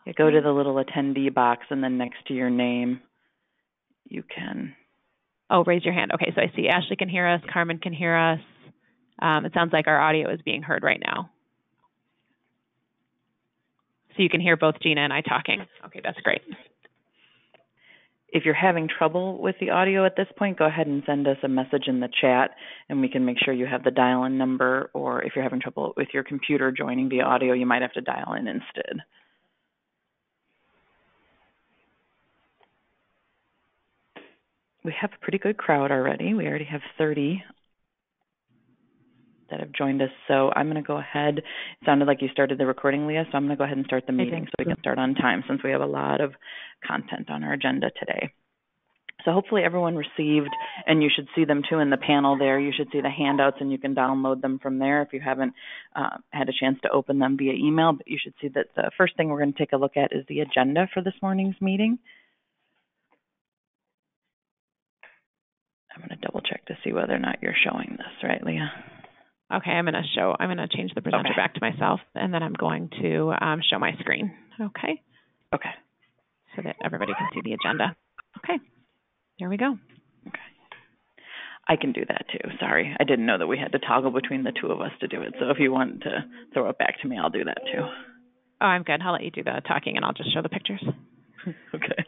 You go to the little attendee box, and then next to your name, you can... Oh, raise your hand. Okay, so I see Ashley can hear us, Carmen can hear us. It sounds like our audio is being heard right now. So you can hear both Gina and I talking. Okay, that's great. If you're having trouble with the audio at this point, go ahead and send us a message in the chat, and we can make sure you have the dial-in number, or if you're having trouble with your computer joining via audio, you might have to dial in instead. We have a pretty good crowd already. We already have 30 that have joined us. So I'm going to go ahead. It sounded like you started the recording, Leah, so I'm going to go ahead and start the meeting so we can start on time since we have a lot of content on our agenda today. So hopefully everyone received, and you should see them too in the panel there. You should see the handouts, and you can download them from there if you haven't had a chance to open them via email. But you should see that the first thing we're going to take a look at is the agenda for this morning's meeting. I'm going to double check to see whether or not you're showing this, right, Leah? Okay, I'm going to change the presenter back to myself, and then I'm going to show my screen. Okay. Okay. So that everybody can see the agenda. Okay. There we go. Okay. I can do that too. Sorry. I didn't know that we had to toggle between the two of us to do it. So if you want to throw it back to me, I'll do that too. Oh, I'm good. I'll let you do the talking, and I'll just show the pictures. Okay.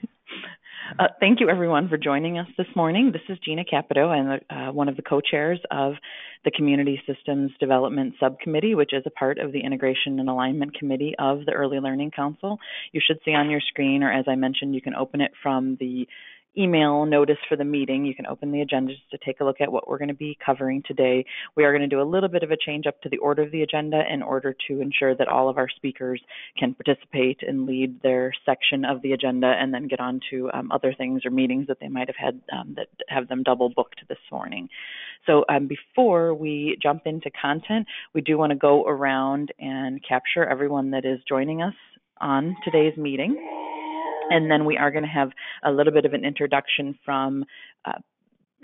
Thank you, everyone, for joining us this morning. This is Gina Capito. I'm one of the co-chairs of the Community Systems Development Subcommittee, which is a part of the Integration and Alignment Committee of the Early Learning Council. You should see on your screen, or as I mentioned, you can open it from the email notice for the meeting. You can open the agenda just to take a look at what we're going to be covering today. We are going to do a little bit of a change up to the order of the agenda in order to ensure that all of our speakers can participate and lead their section of the agenda and then get on to other things or meetings that they might have had that have them double booked this morning. So before we jump into content, we do want to go around and capture everyone that is joining us on today's meeting. And then we are going to have a little bit of an introduction from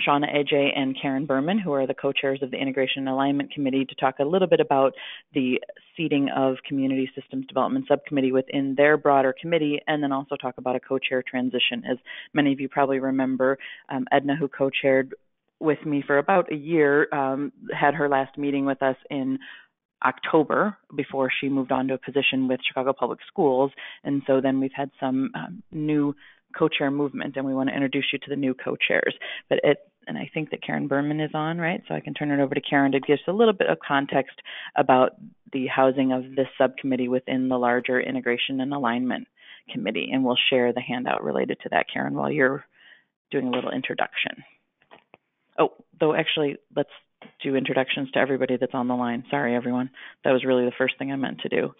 Shauna Ajay and Karen Berman, who are the co-chairs of the Integration and Alignment Committee, to talk a little bit about the seating of Community Systems Development Subcommittee within their broader committee, and then also talk about a co-chair transition. As many of you probably remember, Edna, who co-chaired with me for about a year, had her last meeting with us in October before she moved on to a position with Chicago Public Schools. And so then we've had some new co-chair movement, and we want to introduce you to the new co-chairs. And I think that Karen Berman is on, right? So I can turn it over to Karen to give us a little bit of context about the housing of this subcommittee within the larger Integration and Alignment Committee. And we'll share the handout related to that, Karen, while you're doing a little introduction. Oh, though actually, let's do introductions to everybody that's on the line. Sorry, everyone. That was really the first thing I meant to do.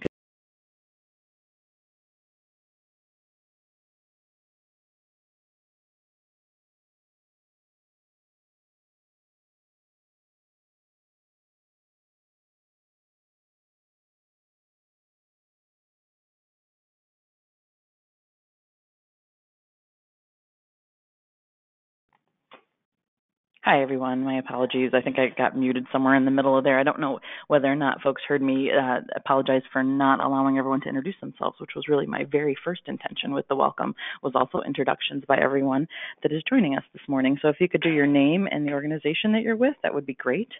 Hi, everyone. My apologies. I think I got muted somewhere in the middle of there. I don't know whether or not folks heard me. Apologize for not allowing everyone to introduce themselves, which was really my very first intention with the welcome, was also introductions by everyone that is joining us this morning. So if you could do your name and the organization that you're with, that would be great.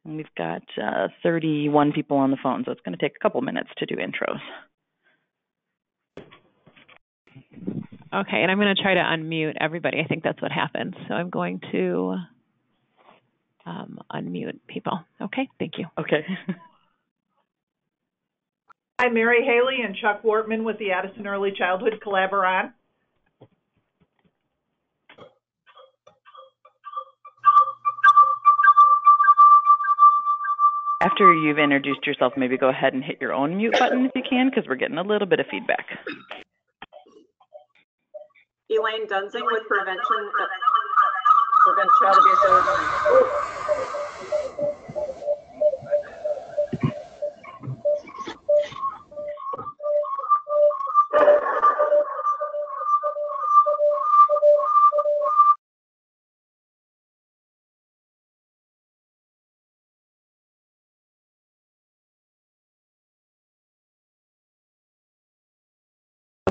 And we've got 31 people on the phone, so it's going to take a couple minutes to do intros. Okay, and I'm going to try to unmute everybody. I think that's what happens. So I'm going to unmute people. Okay, thank you. Okay. Hi, Mary Haley and Chuck Wortman with the Addison Early Childhood Collaboron. After you've introduced yourself, maybe go ahead and hit your own mute button if you can, because we're getting a little bit of feedback. Elaine Dunzing with Prevent Child Abuse.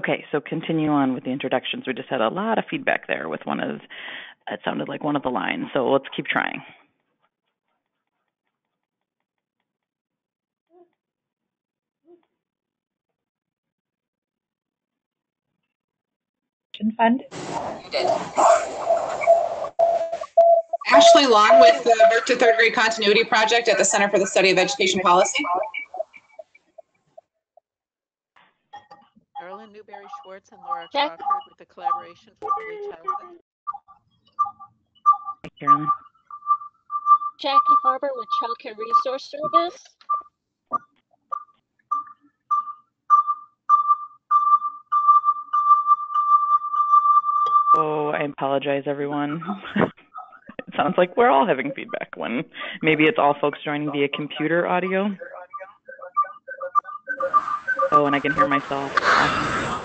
Okay, so continue on with the introductions. We just had a lot of feedback there with it sounded like one of the lines, so let's keep trying. Fund. You did. Ashley Long with the Birth to Third Grade Continuity Project at the Center for the Study of Education Policy. Carolyn Newberry-Schwartz and Laura Crawford with the Collaboration for Early Childhood. Hi, Carolyn. Jackie Farber with Child Care Resource Service. Oh, I apologize, everyone. It sounds like we're all having feedback when maybe it's all folks joining via computer audio. Oh, and I can hear myself. Awesome.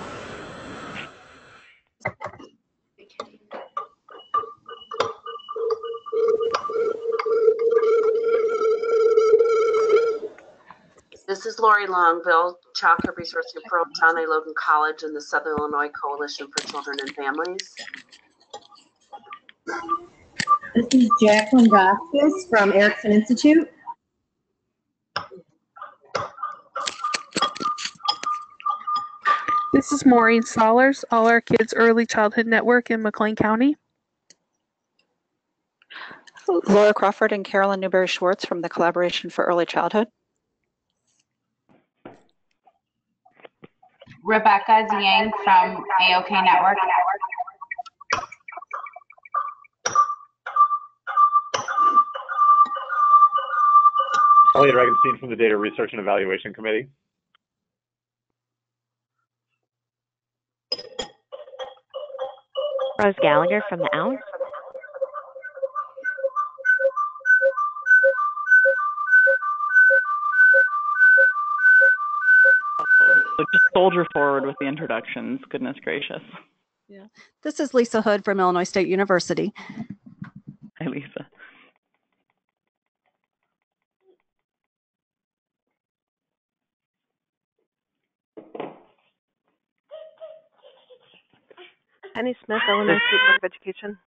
This is Lori Longville, Child Care Resource Referral, John A. Logan College and the Southern Illinois Coalition for Children and Families. This is Jacqueline Vasquez from Erickson Institute. This is Maureen Solers, All Our Kids Early Childhood Network in McLean County. Laura Crawford and Carolyn Newberry-Schwartz from the Collaboration for Early Childhood. Rebecca Ziang from AOK Network. Elliot Regenstein from the Data Research and Evaluation Committee. Rose Gallagher from the OWL. So just soldier forward with the introductions. Goodness gracious. Yeah. This is Lisa Hood from Illinois State University. Hi, Lisa. Penny Smith, Illinois State Board of Education.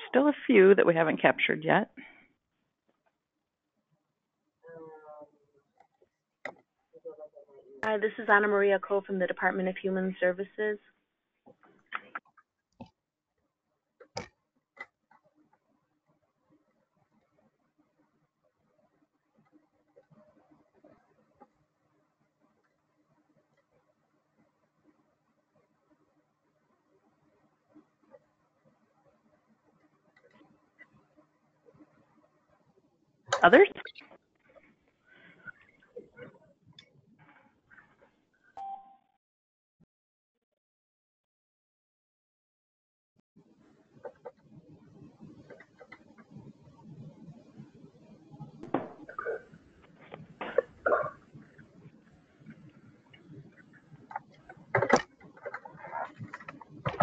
Still a few that we haven't captured yet. Hi, this is Anna Maria Cole from the Department of Human Services. Others?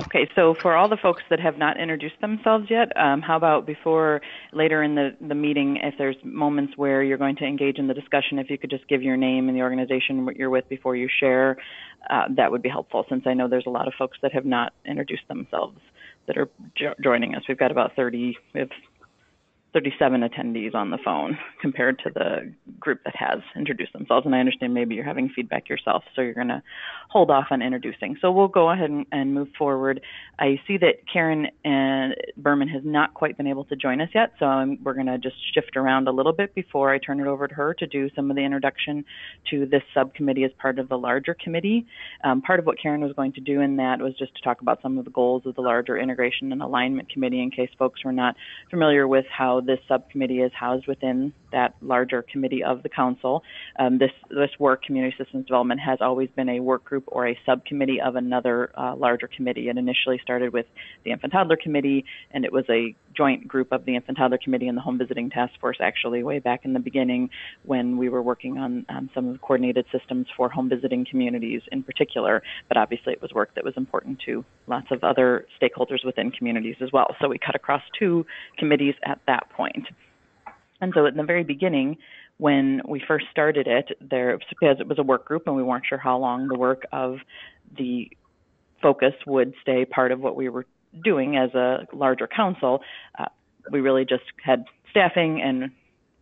Okay, so for all the folks that have not introduced themselves yet, how about before later in the meeting, if there's moments where you're going to engage in the discussion, if you could just give your name and the organization you're with before you share, that would be helpful, since I know there's a lot of folks that have not introduced themselves that are joining us. We've got about 37 attendees on the phone compared to the group that has introduced themselves. And I understand maybe you're having feedback yourself, so you're going to hold off on introducing. So we'll go ahead and move forward. I see that Karen Berman has not quite been able to join us yet, so we're going to just shift around a little bit before I turn it over to her to do some of the introduction to this subcommittee as part of the larger committee. Part of what Karen was going to do in that was just to talk about some of the goals of the larger integration and alignment committee, in case folks were not familiar with how this subcommittee is housed within that larger committee of the council. This work, community systems development, has always been a work group or a subcommittee of another larger committee. It initially started with the infant toddler committee, and it was a joint group of the Infant Toddler Committee and the Home Visiting Task Force, actually, way back in the beginning when we were working on some of the coordinated systems for home visiting communities in particular. But obviously it was work that was important to lots of other stakeholders within communities as well. So we cut across 2 committees at that point. And so in the very beginning, when we first started it, because it was a work group and we weren't sure how long the work of the focus would stay part of what we were doing as a larger council, we really just had staffing and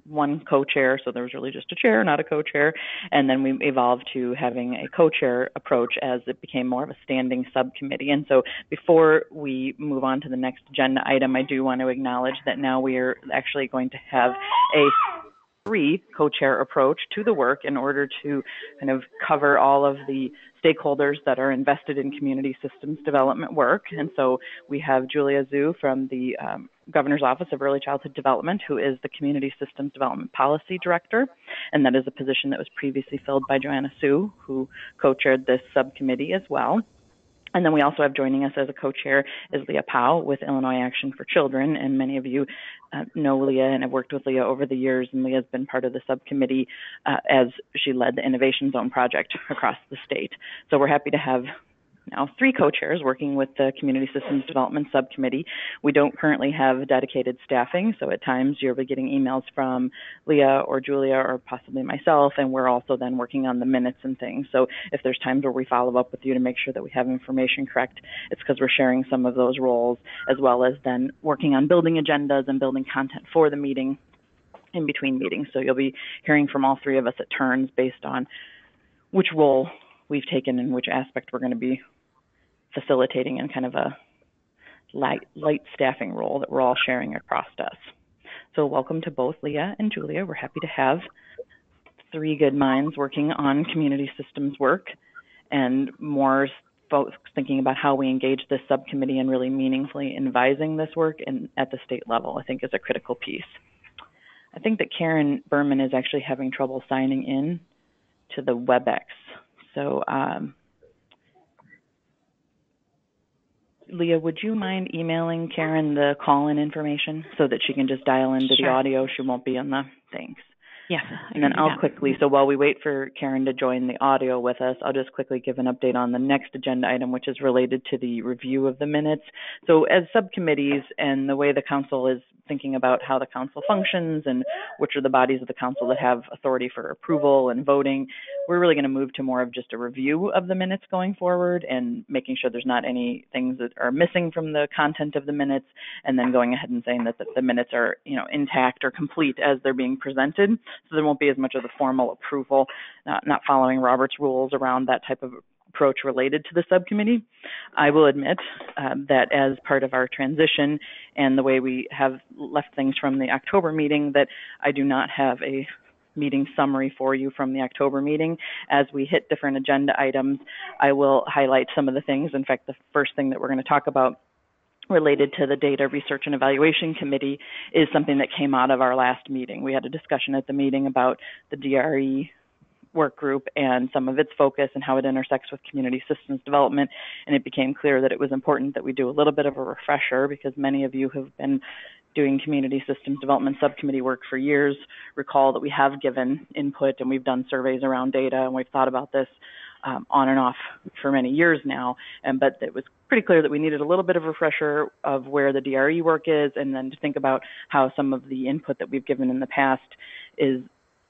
one co-chair, so there was really just a chair, not a co-chair, and then we evolved to having a co-chair approach as it became more of a standing subcommittee. And so before we move on to the next agenda item, I do want to acknowledge that now we are actually going to have a 3 co-chair approach to the work in order to kind of cover all of the stakeholders that are invested in community systems development work. And so we have Julia Zhu from the Governor's Office of Early Childhood Development, who is the Community Systems Development Policy Director, and that is a position that was previously filled by Joanna Sue, who co-chaired this subcommittee as well. And then we also have joining us as a co-chair is Leah Powell with Illinois Action for Children. And many of you know Leah and have worked with Leah over the years. And Leah's been part of the subcommittee as she led the Innovation Zone project across the state. So we're happy to have now 3 co-chairs working with the Community Systems Development Subcommittee. We don't currently have dedicated staffing, so at times you'll be getting emails from Leah or Julia or possibly myself, and we're also then working on the minutes and things. So if there's times where we follow up with you to make sure that we have information correct, it's because we're sharing some of those roles, as well as then working on building agendas and building content for the meeting in between meetings. So you'll be hearing from all 3 of us at turns based on which role we've taken and which aspect we're going to be facilitating in kind of a light staffing role that we're all sharing across us. So welcome to both Leah and Julia. We're happy to have 3 good minds working on community systems work, and more folks thinking about how we engage this subcommittee and really meaningfully advising this work at the state level, I think is a critical piece. I think that Karen Berman is actually having trouble signing in to the WebEx. So Leah, would you mind emailing Karen the call-in information so that she can just dial into the audio? She won't be on the thanks. Yes. And then I'll quickly, so while we wait for Karen to join the audio with us, I'll just quickly give an update on the next agenda item, which is related to the review of the minutes. So as subcommittees and the way the council is thinking about how the council functions and which are the bodies of the council that have authority for approval and voting, we're really going to move to more of just a review of the minutes going forward and making sure there's not any things that are missing from the content of the minutes, and then going ahead and saying that the minutes are, intact or complete as they're being presented. So there won't be as much of the formal approval, not following Robert's rules around that type of approach related to the subcommittee. I will admit that as part of our transition and the way we have left things from the October meeting, that I do not have a meeting summary for you from the October meeting. As we hit different agenda items, I will highlight some of the things. In fact, the first thing that we're going to talk about related to the Data Research and Evaluation Committee is something that came out of our last meeting. We had a discussion at the meeting about the DRE work group and some of its focus and how it intersects with community systems development, and it became clear that it was important that we do a little bit of a refresher, because many of you have been doing community systems development subcommittee work for years. Recall that we have given input and we've done surveys around data, and we've thought about this on and off for many years now, but it was pretty clear that we needed a little bit of a refresher of where the DRE work is, and then to think about how some of the input that we've given in the past is,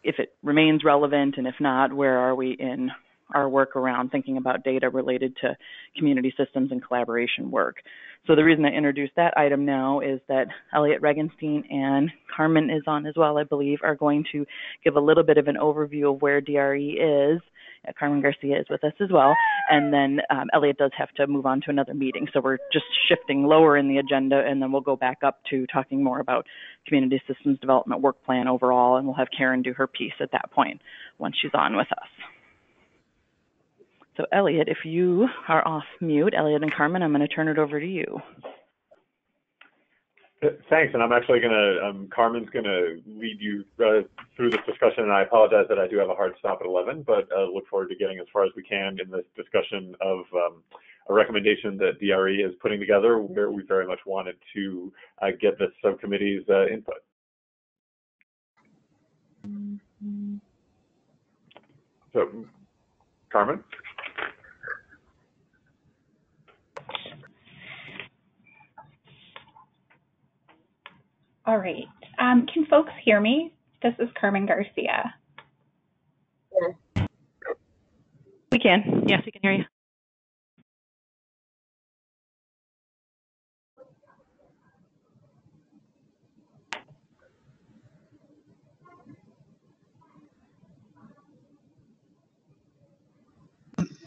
if it remains relevant, and if not, where are we in our work around thinking about data related to community systems and collaboration work. So the reason I introduced that item now is that Elliot Regenstein and Carmen is on as well, I believe, are going to give a little bit of an overview of where DRE is. Carmen Garcia is with us as well. And then Elliot does have to move on to another meeting. So we're just shifting lower in the agenda, and then we'll go back up to talking more about community systems development work plan overall, and we'll have Karen do her piece at that point once she's on with us. So Elliot, if you are off mute, Elliot and Carmen, I'm going to turn it over to you. Thanks, and I'm actually Carmen's going to lead you through this discussion, and I apologize that I do have a hard stop at 11, but look forward to getting as far as we can in this discussion of a recommendation that DRE is putting together where we very much wanted to get this subcommittee's input. So, Carmen? All right. Can folks hear me? This is Carmen Garcia. We can. Yes, we can hear you.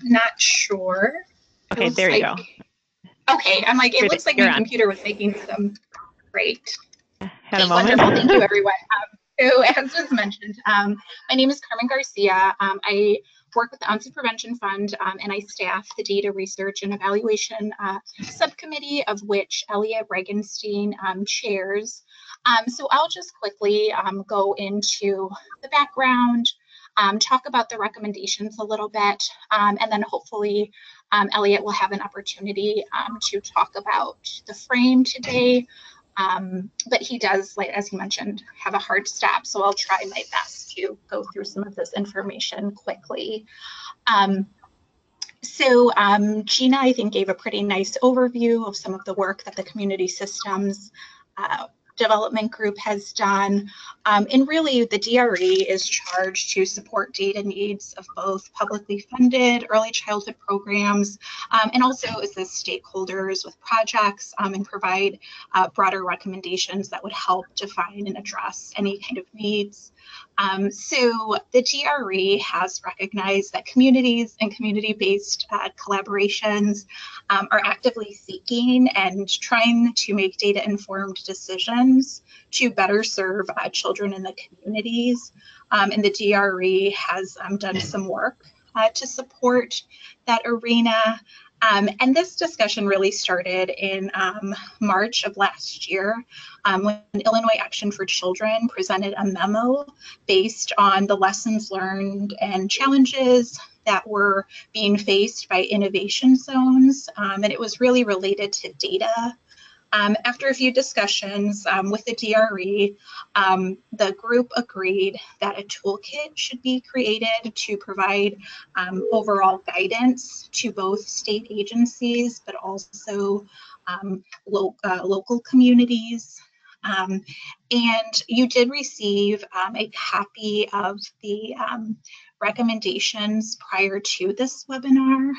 Not sure. Okay, there you go. Okay, I'm like, it looks like my computer was making some great. Had a moment. Wonderful. Thank you, everyone. So, as was mentioned, my name is Carmen Garcia. I work with the Onset Prevention Fund, and I staff the Data Research and Evaluation Subcommittee, of which Elliot Regenstein chairs. So I'll just quickly go into the background, talk about the recommendations a little bit, and then hopefully Elliot will have an opportunity to talk about the frame today. But he does, like as he mentioned, have a hard stop, so I'll try my best to go through some of this information quickly. Gina, I think, gave a pretty nice overview of some of the work that the Community Systems Development Group has done. And really, the DRE is charged to support data needs of both publicly funded early childhood programs and also assist stakeholders with projects and provide broader recommendations that would help define and address any kind of needs. So the DRE has recognized that communities and community-based collaborations are actively seeking and trying to make data-informed decisions to better serve children in the communities. And the DRE has done some work to support that arena. And this discussion really started in March of last year when Illinois Action for Children presented a memo based on the lessons learned and challenges that were being faced by innovation zones. And it was really related to data. After a few discussions with the DRE, the group agreed that a toolkit should be created to provide overall guidance to both state agencies, but also local communities. And you did receive a copy of the recommendations prior to this webinar.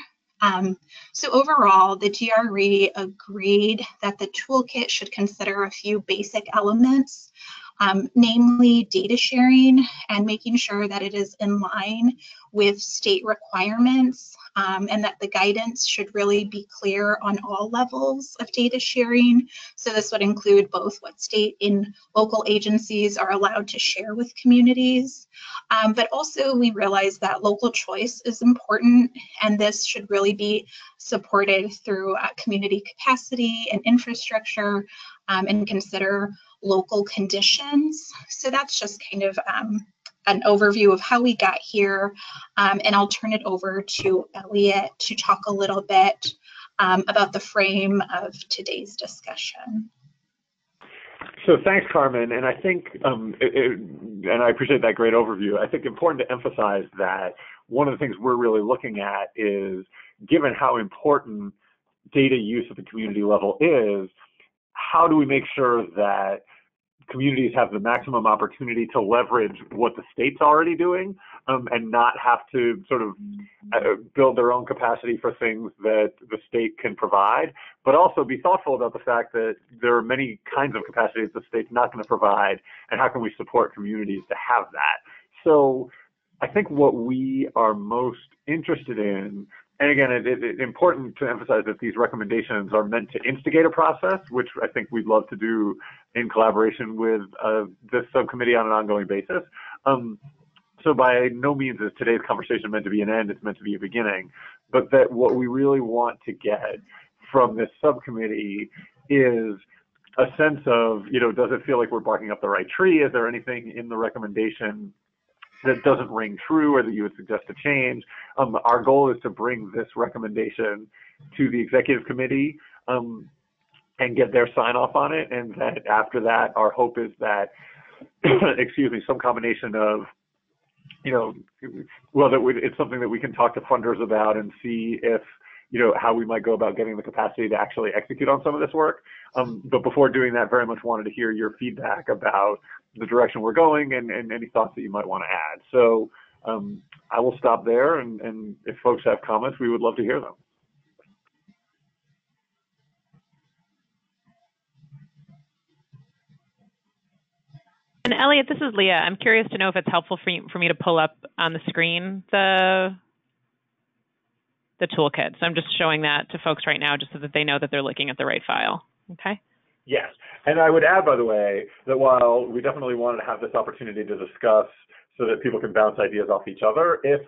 So overall, the DRE agreed that the toolkit should consider a few basic elements, namely data sharing and making sure that it is in line with state requirements, and that the guidance should really be clear on all levels of data sharing. So this would include both what state and local agencies are allowed to share with communities. But also we realize that local choice is important, and this should really be supported through community capacity and infrastructure, and consider local conditions. So that's just kind of an overview of how we got here. And I'll turn it over to Elliot to talk a little bit about the frame of today's discussion. So thanks, Carmen. And I think, and I appreciate that great overview. I think important to emphasize that one of the things we're really looking at is, given how important data use at the community level is, how do we make sure that communities have the maximum opportunity to leverage what the state's already doing, and not have to sort of build their own capacity for things that the state can provide, but also be thoughtful about the fact that there are many kinds of capacities the state's not going to provide, and how can we support communities to have that. So I think what we are most interested in, and again, it's important to emphasize that these recommendations are meant to instigate a process, which I think we'd love to do in collaboration with this subcommittee on an ongoing basis. So by no means is today's conversation meant to be an end, it's meant to be a beginning, but that what we really want to get from this subcommittee is a sense of, does it feel like we're barking up the right tree? Is there anything in the recommendation that doesn't ring true or that you would suggest a change? Our goal is to bring this recommendation to the executive committee and get their sign off on it. And that after that, our hope is that, excuse me, some combination of, well, it's something that we can talk to funders about and see if, how we might go about getting the capacity to actually execute on some of this work. But before doing that, very much wanted to hear your feedback about the direction we're going and any thoughts that you might want to add. So I will stop there, and if folks have comments, we would love to hear them. And Elliot, this is Leah. I'm curious to know if it's helpful for me to pull up on the screen the toolkit. So I'm just showing that to folks right now just so that they know that they're looking at the right file. Okay? Yes. And I would add, by the way, that while we definitely wanted to have this opportunity to discuss so that people can bounce ideas off each other, if,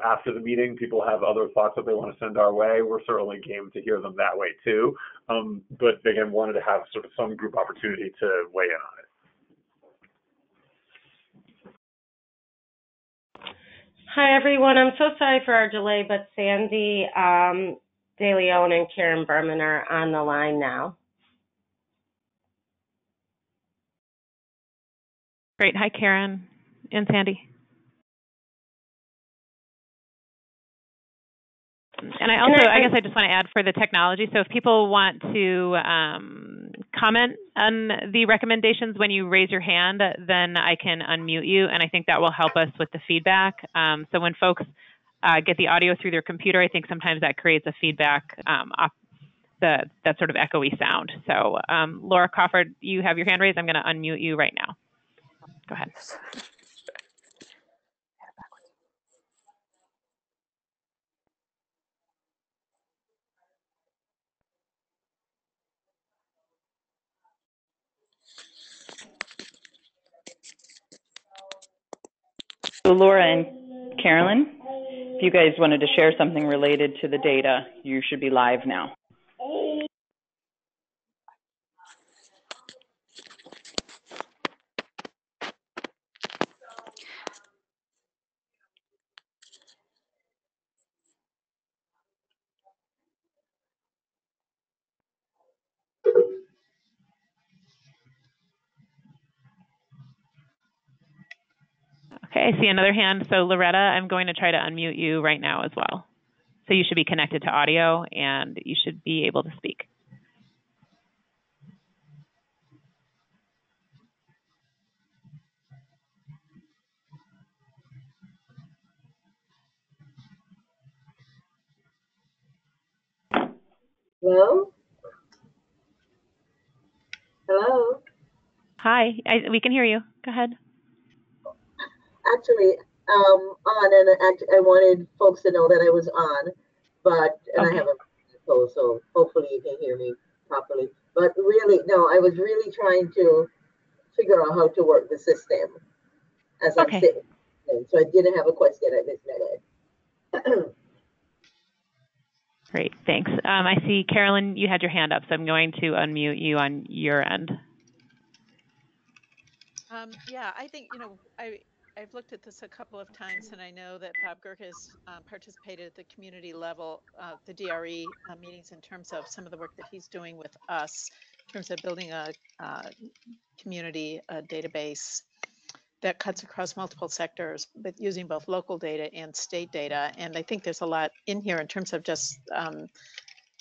after the meeting, people have other thoughts that they want to send our way, we're certainly game to hear them that way too. But again, wanted to have sort of some group opportunity to weigh in on it. Hi, everyone. I'm so sorry for our delay, but Sandy De Leon and Karen Berman are on the line now. Great. Hi, Karen and Sandy. And I guess I just want to add for the technology. So if people want to comment on the recommendations when you raise your hand, then I can unmute you. And I think that will help us with the feedback. So when folks get the audio through their computer, I think sometimes that creates a feedback off that sort of echoey sound. So Laura Crawford, you have your hand raised. I'm going to unmute you right now. Go ahead. So Laura and Carolyn, if you guys wanted to share something related to the data, you should be live now. Okay, I see another hand. So Loretta, I'm going to try to unmute you right now as well. So you should be connected to audio and you should be able to speak. Hello? Hello? Hi, we can hear you. Go ahead. Actually, on, and I wanted folks to know that I was on, and I haven't told, so hopefully you can hear me properly. But really, no, I was really trying to figure out how to work the system as I'm sitting. So I didn't have a question at this minute. Great, thanks. I see, Carolyn, you had your hand up, so I'm going to unmute you on your end. Yeah, I think, I've looked at this a couple of times, and I know that Bob Girk has participated at the community level, the DRE meetings, in terms of some of the work that he's doing with us, in terms of building a community database that cuts across multiple sectors, but using both local data and state data. And I think there's a lot in here in terms of just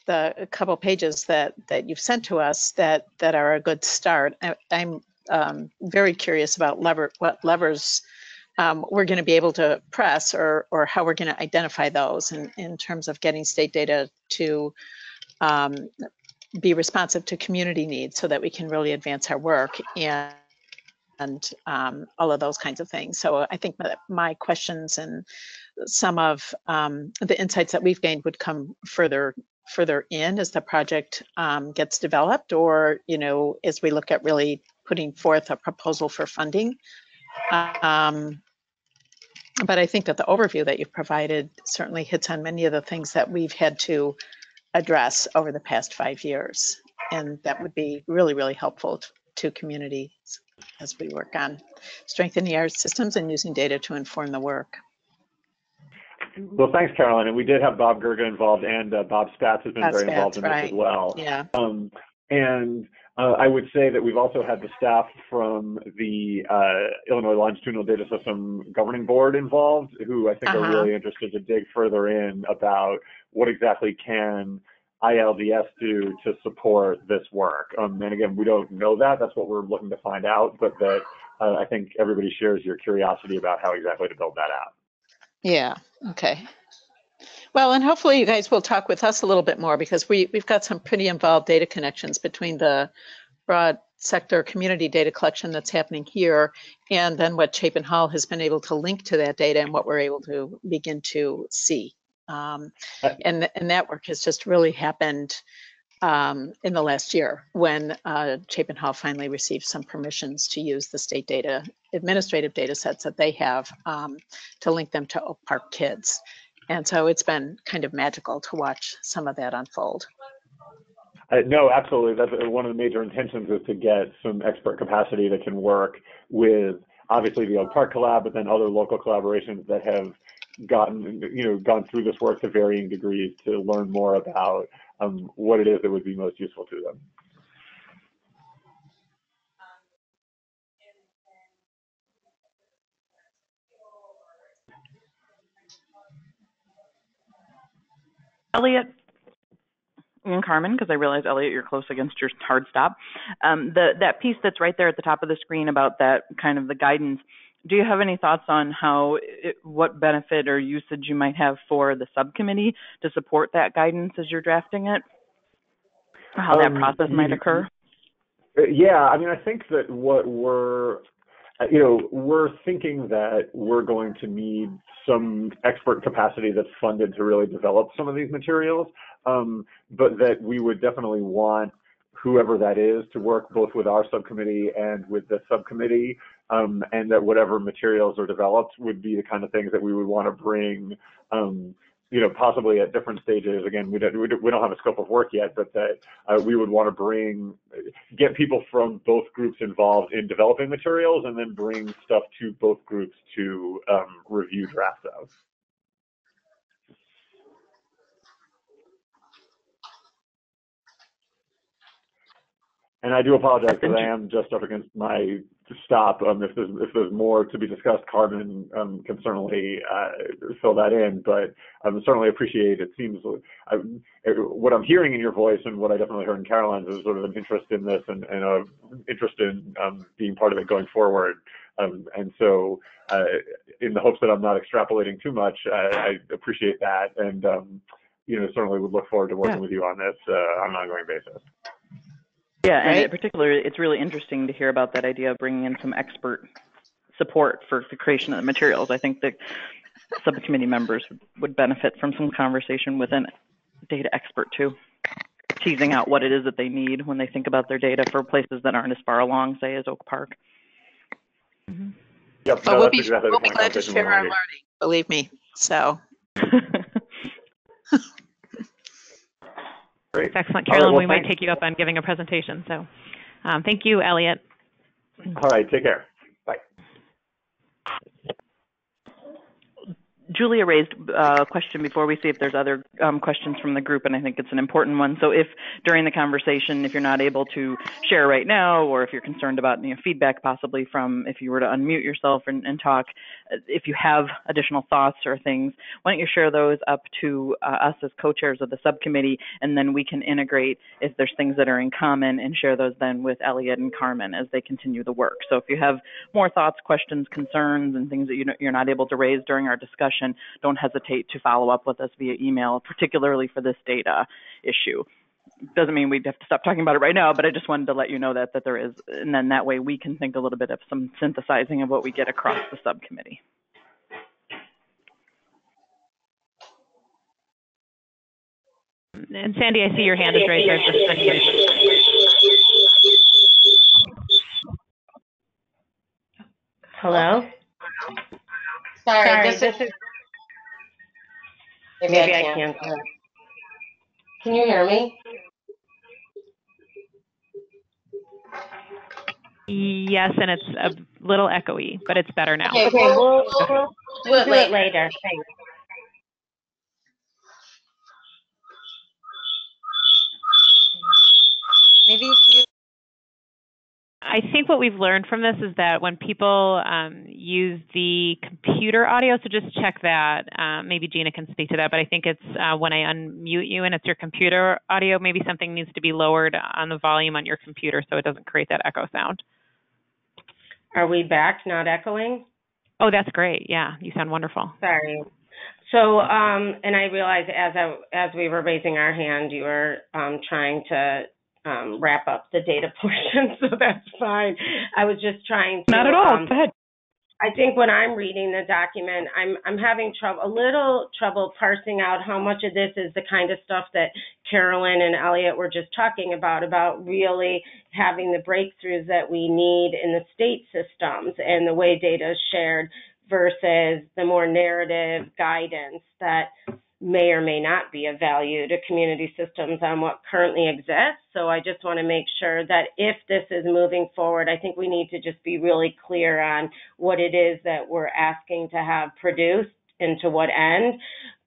the couple pages that you've sent to us that are a good start. I'm very curious about what levers we're going to be able to press, or how we're going to identify those in terms of getting state data to be responsive to community needs, so that we can really advance our work and all of those kinds of things. So I think that my questions and some of the insights that we've gained would come further in as the project gets developed, or as we look at really putting forth a proposal for funding. But I think that the overview that you've provided certainly hits on many of the things that we've had to address over the past 5 years, and that would be really, really helpful to communities as we work on strengthening our systems and using data to inform the work. Well, thanks, Carolyn. And we did have Bob Gerga involved, and Bob Spatz has been very involved in this as well. Yeah. I would say that we've also had the staff from the Illinois Longitudinal Data System Governing Board involved, who I think are really interested to dig further in about what exactly can ILDS do to support this work. And again, we don't know that. That's what we're looking to find out, but that I think everybody shares your curiosity about how exactly to build that out. Yeah, okay. Well, and hopefully you guys will talk with us a little bit more, because we've got some pretty involved data connections between the broad sector community data collection that's happening here, and then what Chapin Hall has been able to link to that data and what we're able to begin to see. And that work has just really happened in the last year, when Chapin Hall finally received some permissions to use the state data, administrative data sets that they have to link them to Oak Park kids. And so it's been kind of magical to watch some of that unfold. No, absolutely. That's one of the major intentions, is to get some expert capacity that can work with, obviously, the Oak Park Collab, but then other local collaborations that have gone through this work to varying degrees, to learn more about what it is that would be most useful to them. Elliot and Carmen, because I realize, Elliot, you're close against your hard stop. That piece that's right there at the top of the screen about that kind of the guidance, do you have any thoughts on what benefit or usage you might have for the subcommittee to support that guidance as you're drafting it? How that process might occur? Yeah, I mean, I think that what we're thinking that we're going to need some expert capacity that's funded to really develop some of these materials, but that we would definitely want whoever that is to work both with our subcommittee and with the subcommittee, and that whatever materials are developed would be the kind of things that we would want to bring, possibly at different stages. Again, we don't have a scope of work yet, but that we would want to get people from both groups involved in developing materials, and then bring stuff to both groups to review drafts of. And I do apologize, because I am just up against my stop. If there's more to be discussed, Carmen can certainly fill that in. But I certainly appreciate. It seems what I'm hearing in your voice, and what I definitely heard in Caroline's, is sort of an interest in this, and an interest in being part of it going forward. And so, in the hopes that I'm not extrapolating too much, I appreciate that, and certainly would look forward to working with you on this on an ongoing basis. Yeah, and in particular, it's really interesting to hear about that idea of bringing in some expert support for the creation of the materials. I think the subcommittee members would benefit from some conversation with a data expert too, teasing out what it is that they need when they think about their data for places that aren't as far along, say, as Oak Park. Mm-hmm. Yep, but we'll be glad to share our learning, believe me. So. Great. Excellent, Carolyn. We might take you up on giving a presentation. So thank you, Elliot. All right, take care. Bye. Julia raised a question before we see if there's other questions from the group, and I think it's an important one. So if during the conversation, if you're not able to share right now, or if you're concerned about feedback possibly from if you were to unmute yourself and talk, if you have additional thoughts or things, why don't you share those up to us as co-chairs of the subcommittee, and then we can integrate if there's things that are in common and share those then with Elliot and Carmen as they continue the work. So if you have more thoughts, questions, concerns, and things that you're not able to raise during our discussion, don't hesitate to follow up with us via email, particularly for this data issue. Doesn't mean we'd have to stop talking about it right now, but I just wanted to let you know that there is, and then that way we can think a little bit of some synthesizing of what we get across the subcommittee. And Sandy, I see your hand is raised. Hello? Sorry, this is... Maybe I can't. Can you hear me? Yes, and it's a little echoey, but it's better now. Okay, we'll do it later. Thanks. I think what we've learned from this is that when people use the computer audio, so just check that. Maybe Gina can speak to that, but I think it's when I unmute you and it's your computer audio, maybe something needs to be lowered on the volume on your computer so it doesn't create that echo sound. Are we back, not echoing? Oh, that's great. Yeah, you sound wonderful. Sorry. So, and I realized as we were raising our hand, you were trying to wrap up the data portion, so that's fine. I was just trying to. Not at all. Go ahead. I think when I'm reading the document, I'm having a little trouble parsing out how much of this is the kind of stuff that Carolyn and Elliot were just talking about really having the breakthroughs that we need in the state systems and the way data is shared versus the more narrative guidance that may or may not be of value to community systems on what currently exists. So I just want to make sure that if this is moving forward, I think we need to just be really clear on what it is that we're asking to have produced and to what end.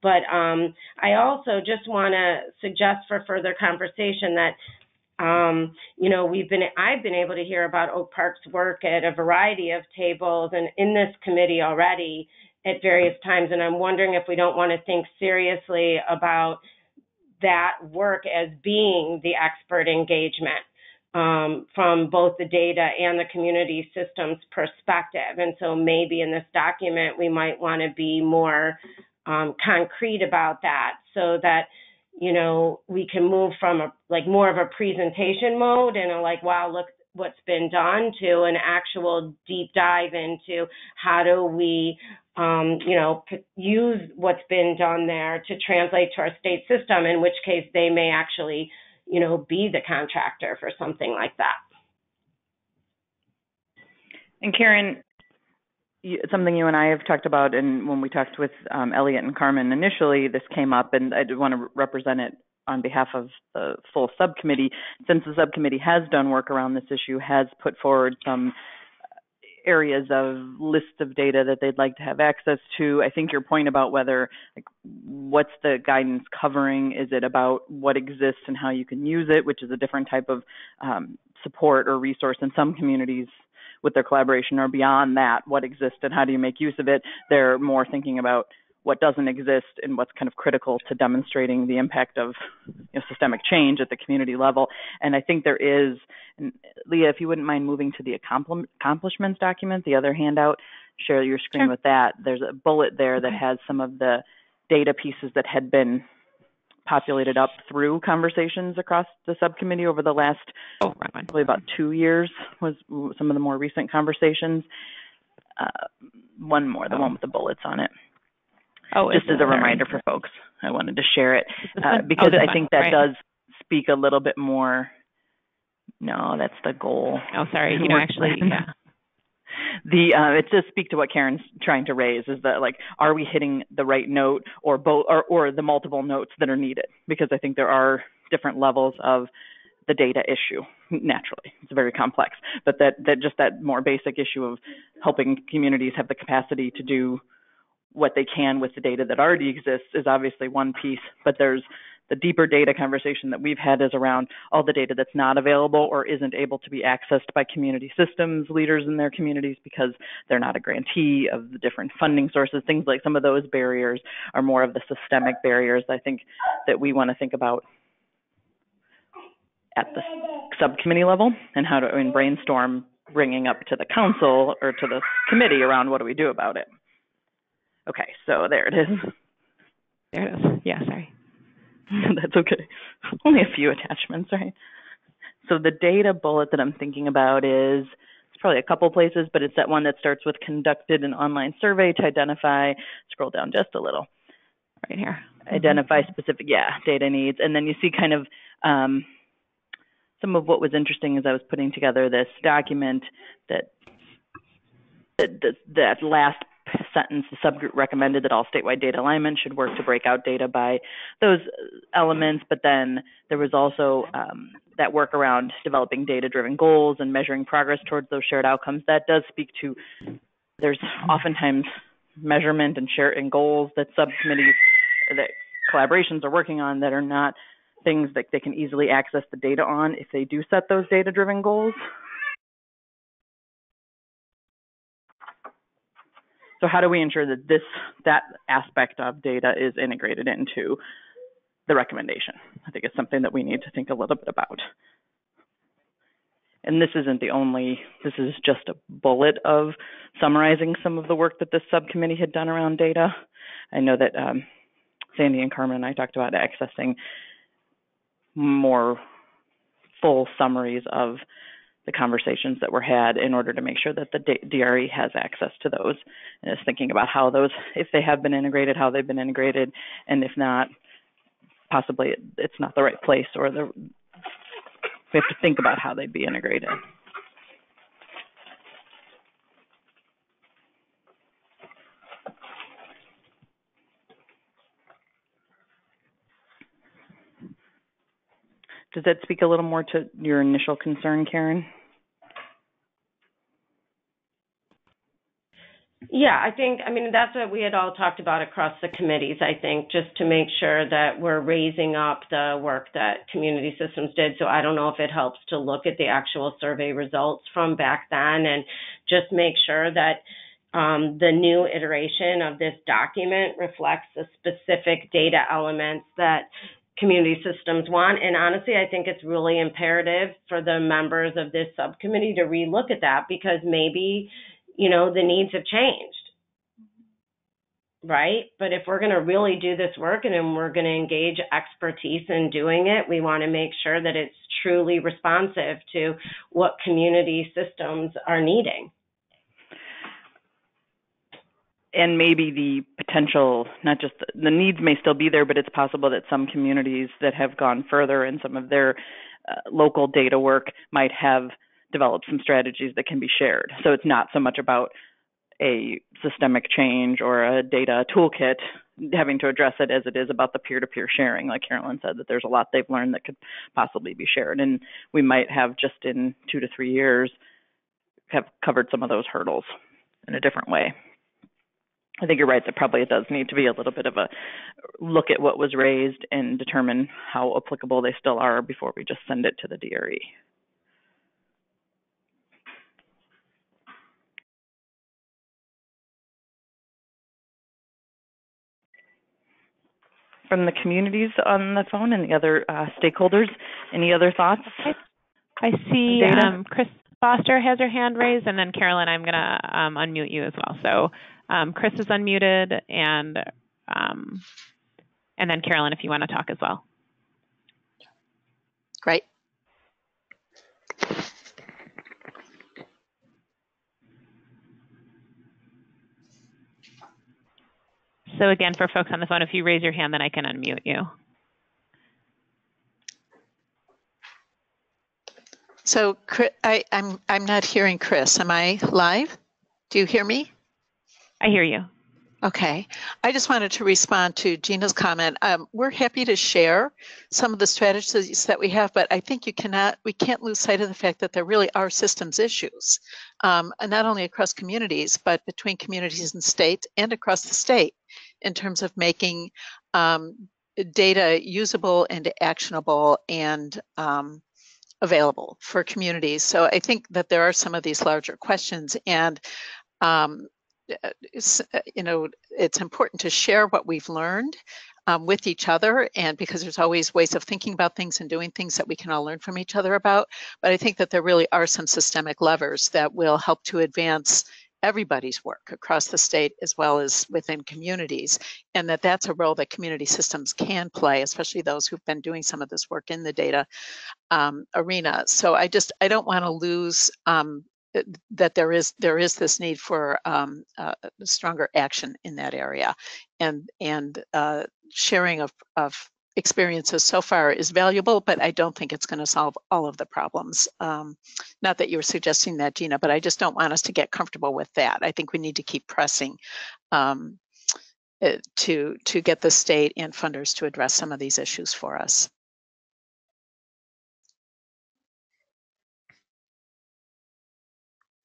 But I also just want to suggest for further conversation that I've been able to hear about Oak Park's work at a variety of tables and in this committee already at various times, and I'm wondering if we don't want to think seriously about that work as being the expert engagement from both the data and the community systems perspective. And so maybe in this document, we might want to be more concrete about that so that we can move from more of a presentation mode and wow, look what's been done to an actual deep dive into how do we, use what's been done there to translate to our state system, in which case they may actually, be the contractor for something like that. And Karen, it's something you and I have talked about, and when we talked with Elliot and Carmen initially, this came up, and I do want to represent it on behalf of the full subcommittee. Since the subcommittee has done work around this issue, has put forward some areas of lists of data that they'd like to have access to. I think your point about whether, what's the guidance covering? Is it about what exists and how you can use it, which is a different type of support or resource in some communities with their collaboration, or beyond that, what exists and how do you make use of it? They're more thinking about what doesn't exist and what's kind of critical to demonstrating the impact of systemic change at the community level. And I think there is, and Leah, if you wouldn't mind moving to the accomplishments document, the other handout, share your screen with that. There's a bullet there that has some of the data pieces that had been populated up through conversations across the subcommittee over the last probably about 2 years was some of the more recent conversations. One more, the one with the bullets on it. Just as a reminder for folks, I wanted to share it because I think that does speak a little bit more. No, that's the goal. Oh, sorry. Actually, yeah. It does speak to what Karen's trying to raise, is that are we hitting the right note or both, or the multiple notes that are needed? Because I think there are different levels of the data issue. Naturally, it's very complex, but that just that more basic issue of helping communities have the capacity to do what they can with the data that already exists is obviously one piece, but there's the deeper data conversation that we've had is around all the data that's not available or isn't able to be accessed by community systems leaders in their communities because they're not a grantee of the different funding sources. Things like some of those barriers are more of the systemic barriers I think that we want to think about at the subcommittee level and how to brainstorm bringing up to the council or to the committee around what do we do about it. Okay, so there it is. There it is. Yeah, sorry. That's okay. Only a few attachments, right? So the data bullet that I'm thinking about is, it's probably a couple places, but it's that one that starts with conducted an online survey to identify, scroll down just a little. Right here. Identify specific, data needs. And then you see kind of some of what was interesting as I was putting together this document that last sentence, the subgroup recommended that all statewide data alignment should work to break out data by those elements, but then there was also that work around developing data-driven goals and measuring progress towards those shared outcomes. That does speak to, there's oftentimes measurement and sharing goals that subcommittees, that collaborations are working on that are not things that they can easily access the data on if they do set those data-driven goals. So how do we ensure that that aspect of data is integrated into the recommendation? I think it's something that we need to think a little bit about. And this isn't the only, this is just a bullet of summarizing some of the work that this subcommittee had done around data. I know that Sandy and Carmen and I talked about accessing more full summaries of the conversations that were had in order to make sure that the DRE has access to those, and is thinking about how those, if they have been integrated, how they've been integrated, and if not, possibly it's not the right place, or we have to think about how they'd be integrated. Does that speak a little more to your initial concern, Karen? Yeah, I mean, that's what we had all talked about across the committees, I think, just to make sure that we're raising up the work that community systems did. So I don't know if it helps to look at the actual survey results from back then and just make sure that the new iteration of this document reflects the specific data elements that community systems want. And honestly, I think it's really imperative for the members of this subcommittee to relook at that, because maybe, you know, the needs have changed, right? But if we're going to really do this work and we're going to engage expertise in doing it, we want to make sure that it's truly responsive to what community systems are needing. And maybe the potential, not just the needs may still be there, but it's possible that some communities that have gone further in some of their local data work might have developed some strategies that can be shared. So it's not so much about a systemic change or a data toolkit having to address it as it is about the peer-to-peer sharing. Like Carolyn said, that there's a lot they've learned that could possibly be shared. And we might have just in 2 to 3 years have covered some of those hurdles in a different way. I think you're right that probably it does need to be a little bit of a look at what was raised and determine how applicable they still are before we just send it to the DRE. From the communities on the phone and the other stakeholders, any other thoughts? I see Chris Foster has her hand raised, and then Carolyn, I'm going to unmute you as well. So Chris is unmuted, and then Carolyn, if you want to talk as well. Great. So again, for folks on the phone, if you raise your hand, then I can unmute you. So I'm not hearing Chris. Am I live? Do you hear me? I hear you. Okay. I just wanted to respond to Gina's comment. We're happy to share some of the strategies that we have, but I think we can't lose sight of the fact that there really are systems issues, not only across communities, but between communities and states and across the state in terms of making data usable and actionable and available for communities. So I think that there are some of these larger questions, and it's important to share what we've learned with each other, and because there's always ways of thinking about things and doing things that we can all learn from each other about. But I think that there really are some systemic levers that will help to advance everybody's work across the state as well as within communities, and that's a role that community systems can play, especially those who've been doing some of this work in the data arena. So I don't want to lose that there is this need for stronger action in that area, and sharing of experiences so far is valuable, but I don't think it's going to solve all of the problems. Not that you were suggesting that, Gina, but I just don't want us to get comfortable with that. I think we need to keep pressing to get the state and funders to address some of these issues for us.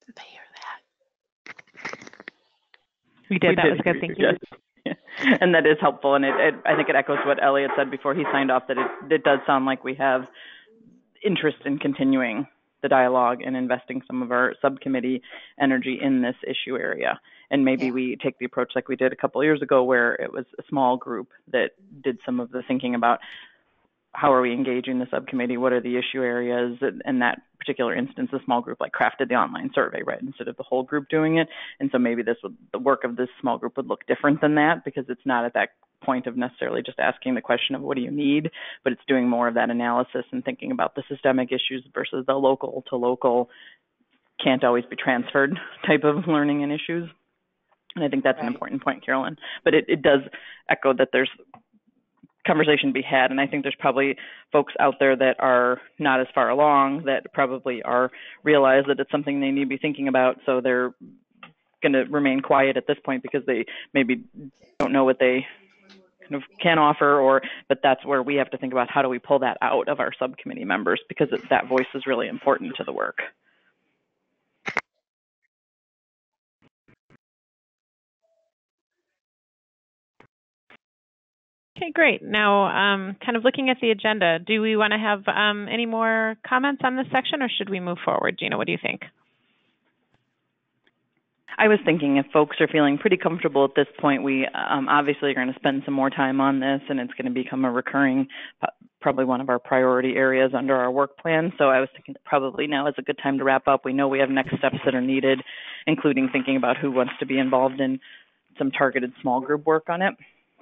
Did they hear that? We did. That was good. Thank you. Yeah. And that is helpful. And I think it echoes what Elliot said before he signed off, that it does sound like we have interest in continuing the dialogue and investing some of our subcommittee energy in this issue area. And maybe we take the approach like we did a couple of years ago, where it was a small group that did some of the thinking about how are we engaging the subcommittee, what are the issue areas. In that particular instance, a small group like crafted the online survey, right, instead of the whole group doing it. And so maybe the work of this small group would look different than that, because it's not at that point of necessarily just asking the question of what do you need, but it's doing more of that analysis and thinking about the systemic issues versus the local to local, can't always be transferred type of learning and issues. And I think that's an important point, Carolyn. But it does echo that there's conversation to be had, and I think there's probably folks out there that are not as far along that probably realize that it's something they need to be thinking about, so they're going to remain quiet at this point because they maybe don't know what they kind of can offer, but that's where we have to think about how do we pull that out of our subcommittee members, because that voice is really important to the work. Okay, great. Now, kind of looking at the agenda, do we want to have any more comments on this section, or should we move forward? Gina, what do you think? I was thinking if folks are feeling pretty comfortable at this point, we obviously are going to spend some more time on this, and it's going to become a recurring, probably one of our priority areas under our work plan. So I was thinking that probably now is a good time to wrap up. We know we have next steps that are needed, including thinking about who wants to be involved in some targeted small group work on it.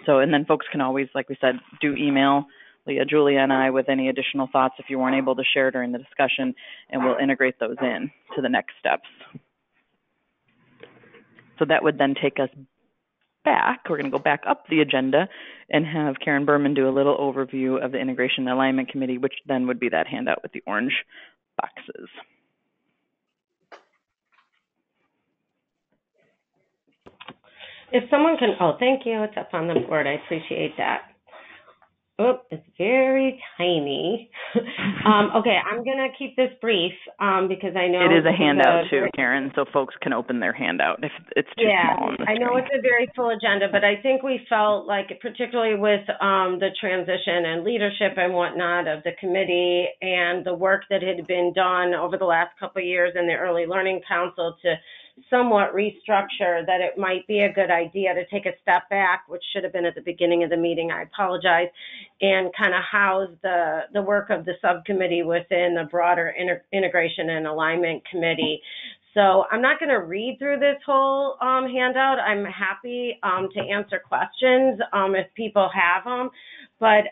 So, and then folks can always, like we said, do email Leah, Julia, and I with any additional thoughts if you weren't able to share during the discussion, and we'll integrate those in to the next steps. So that would then take us back. We're going to go back up the agenda and have Karen Berman do a little overview of the Integration and Alignment Committee, which then would be that handout with the orange boxes. If someone can, thank you. It's up on the board. I appreciate that. Oh, it's very tiny. Okay, I'm going to keep this brief because I know... It is a handout too, Karen, so folks can open their handout if it's too small on the screen. I know it's a very full agenda, but I think we felt like, particularly with the transition and leadership and whatnot of the committee and the work that had been done over the last couple of years in the Early Learning Council to somewhat restructure, that it might be a good idea to take a step back, which should have been at the beginning of the meeting, I apologize, and kind of house the work of the subcommittee within the broader Integration and Alignment Committee. So I'm not going to read through this whole handout. I'm happy to answer questions if people have them, but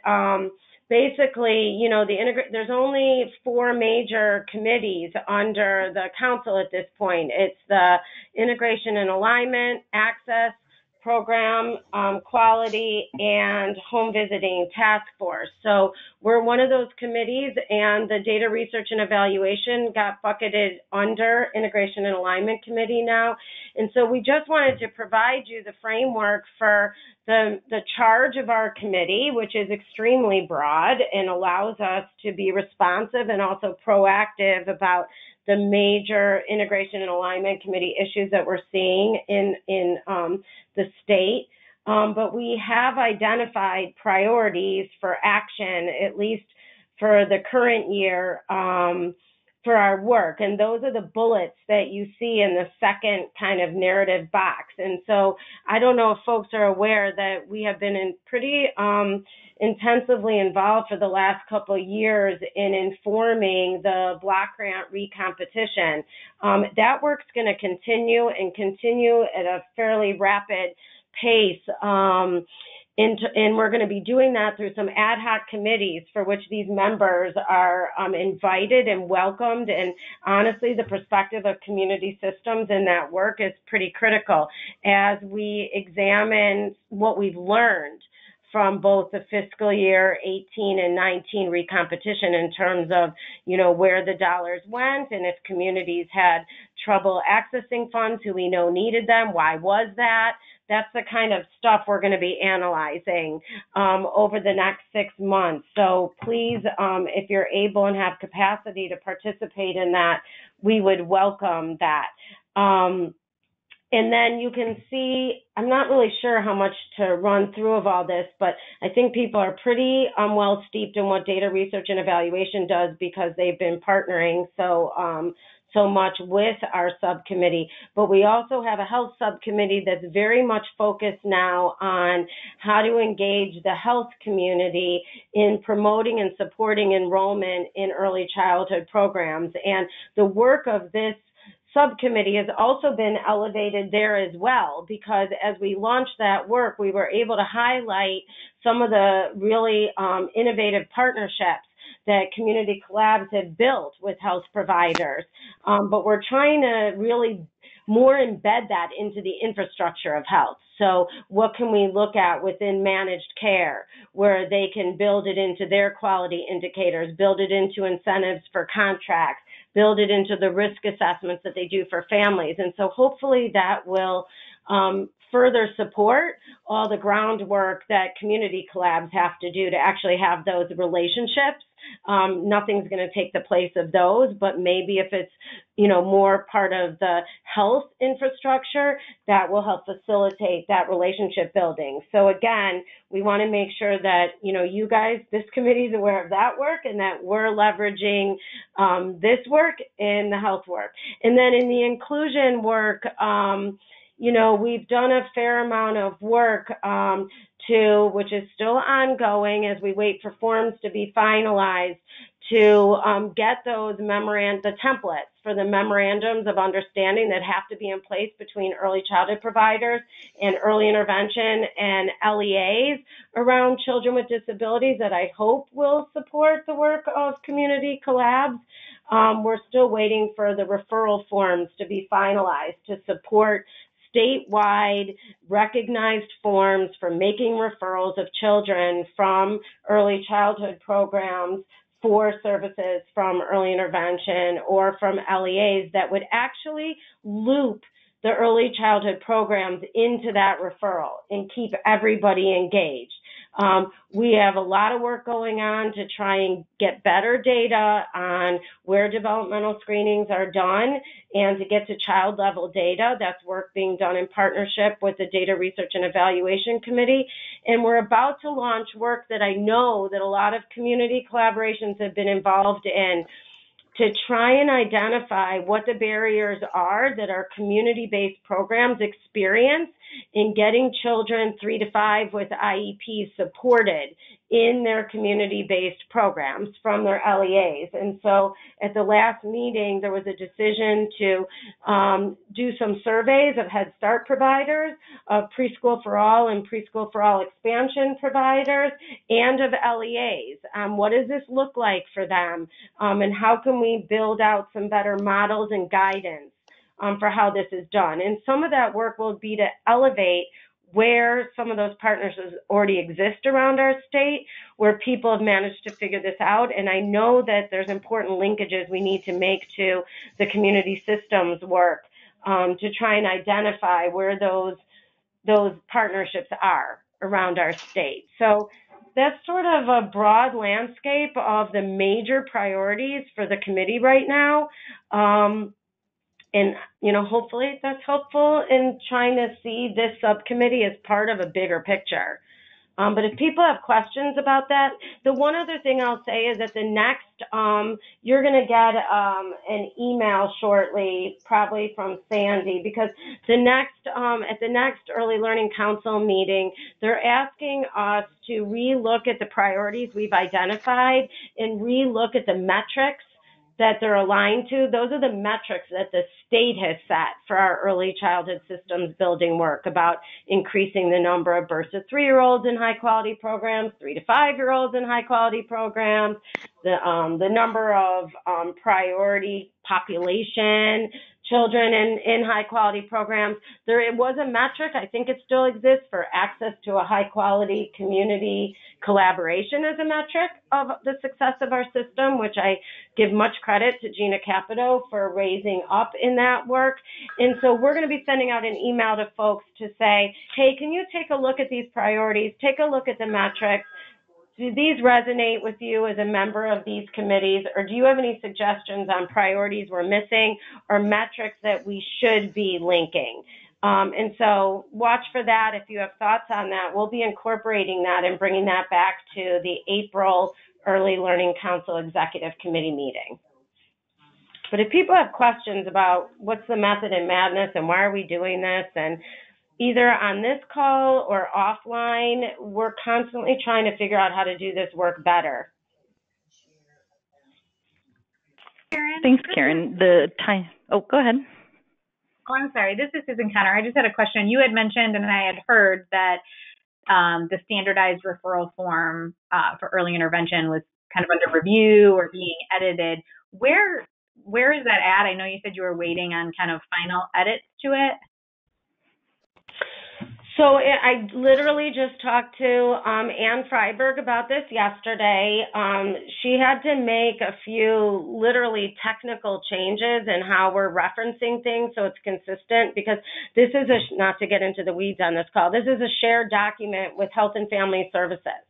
basically, you know, there's only 4 major committees under the council at this point. It's the Integration and Alignment, Access, Program, Quality, and Home Visiting Task Force. So we're one of those committees, and the Data Research and Evaluation got bucketed under Integration and Alignment Committee now. And so we just wanted to provide you the framework for the charge of our committee, which is extremely broad and allows us to be responsive and also proactive about the major Integration and Alignment Committee issues that we're seeing in the state. But we have identified priorities for action, at least for the current year, for our work. And those are the bullets that you see in the second kind of narrative box. And so I don't know if folks are aware that we have been pretty intensively involved for the last couple of years in informing the block grant recompetition. That work's going to continue at a fairly rapid pace. And we're going to be doing that through some ad hoc committees for which these members are invited and welcomed. And honestly, the perspective of community systems in that work is pretty critical as we examine what we've learned from both the fiscal year 18 and 19 recompetition in terms of, you know, where the dollars went and if communities had trouble accessing funds who we know needed them, why was that? That's the kind of stuff we're going to be analyzing over the next 6 months. So please, if you're able and have capacity to participate in that, we would welcome that. And then you can see, I'm not really sure how much to run through of all this, but I think people are pretty well steeped in what data research and evaluation does because they've been partnering so much with our subcommittee. But we also have a health subcommittee that's very much focused now on how to engage the health community in promoting and supporting enrollment in early childhood programs. And the work of this subcommittee has also been elevated there as well, because as we launched that work, we were able to highlight some of the really innovative partnerships that Community Collabs have built with health providers. But we're trying to really more embed that into the infrastructure of health. So what can we look at within managed care where they can build it into their quality indicators, build it into incentives for contracts, build it into the risk assessments that they do for families. And so hopefully that will further support all the groundwork that Community Collabs have to do to actually have those relationships. Nothing's going to take the place of those, but maybe if it's, more part of the health infrastructure, that will help facilitate that relationship building. So again, we want to make sure that, you guys, this committee is aware of that work and that we're leveraging this work in the health work. And then in the inclusion work, we've done a fair amount of work which is still ongoing as we wait for forms to be finalized, to get those the templates for the memorandums of understanding that have to be in place between early childhood providers and early intervention and LEAs around children with disabilities that I hope will support the work of Community Collabs. We're still waiting for the referral forms to be finalized to support statewide recognized forms for making referrals of children from early childhood programs for services from early intervention or from LEAs that would actually loop the early childhood programs into that referral and keep everybody engaged. We have a lot of work going on to try and get better data on where developmental screenings are done and to get to child level data. That's work being done in partnership with the Data Research and Evaluation Committee. And we're about to launch work that I know that a lot of community collaborations have been involved in to try and identify what the barriers are that our community-based programs experience in getting children 3 to 5 with IEPs supported in their community-based programs from their LEAs. And so at the last meeting, there was a decision to do some surveys of Head Start providers, of Preschool for All and Preschool for All expansion providers, and of LEAs. What does this look like for them? And how can we build out some better models and guidance for how this is done? And some of that work will be to elevate where some of those partnerships already exist around our state, where people have managed to figure this out. And I know that there's important linkages we need to make to the community systems work to try and identify where those partnerships are around our state. So that's sort of a broad landscape of the major priorities for the committee right now. And, hopefully that's helpful in trying to see this subcommittee as part of a bigger picture. But if people have questions about that, the one other thing I'll say is that the next, you're going to get an email shortly, probably from Sandy, because the next, at the next Early Learning Council meeting, they're asking us to relook at the priorities we've identified and relook at the metrics that they're aligned to. Those are the metrics that the state has set for our early childhood systems building work, about increasing the number of births to 3-year-olds in high quality programs, 3 to 5-year-olds in high quality programs, the number of priority population children in high quality programs. It was a metric, I think it still exists, for access to a high quality community collaboration as a metric of the success of our system, which I give much credit to Gina Capito for raising up in that work. And so we're going to be sending out an email to folks to say, hey, can you take a look at these priorities, take a look at the metrics? Do these resonate with you as a member of these committees, or do you have any suggestions on priorities we're missing or metrics that we should be linking? And so watch for that. If you have thoughts on that, we'll be incorporating that and bringing that back to the April Early Learning Council Executive Committee meeting. But if people have questions about what's the method in madness and why are we doing this, and either on this call or offline, we're constantly trying to figure out how to do this work better. Thanks, Karen. The time. Oh, go ahead. Oh, I'm sorry. This is Susan Conner. I just had a question. You had mentioned, and I had heard that the standardized referral form for early intervention was kind of under review or being edited. Where is that at? I know you said you were waiting on kind of final edits to it. So I literally just talked to Ann Freiberg about this yesterday. She had to make a few literally technical changes in how we're referencing things so it's consistent, because this is not to get into the weeds on this call, this is a shared document with Health and Family Services,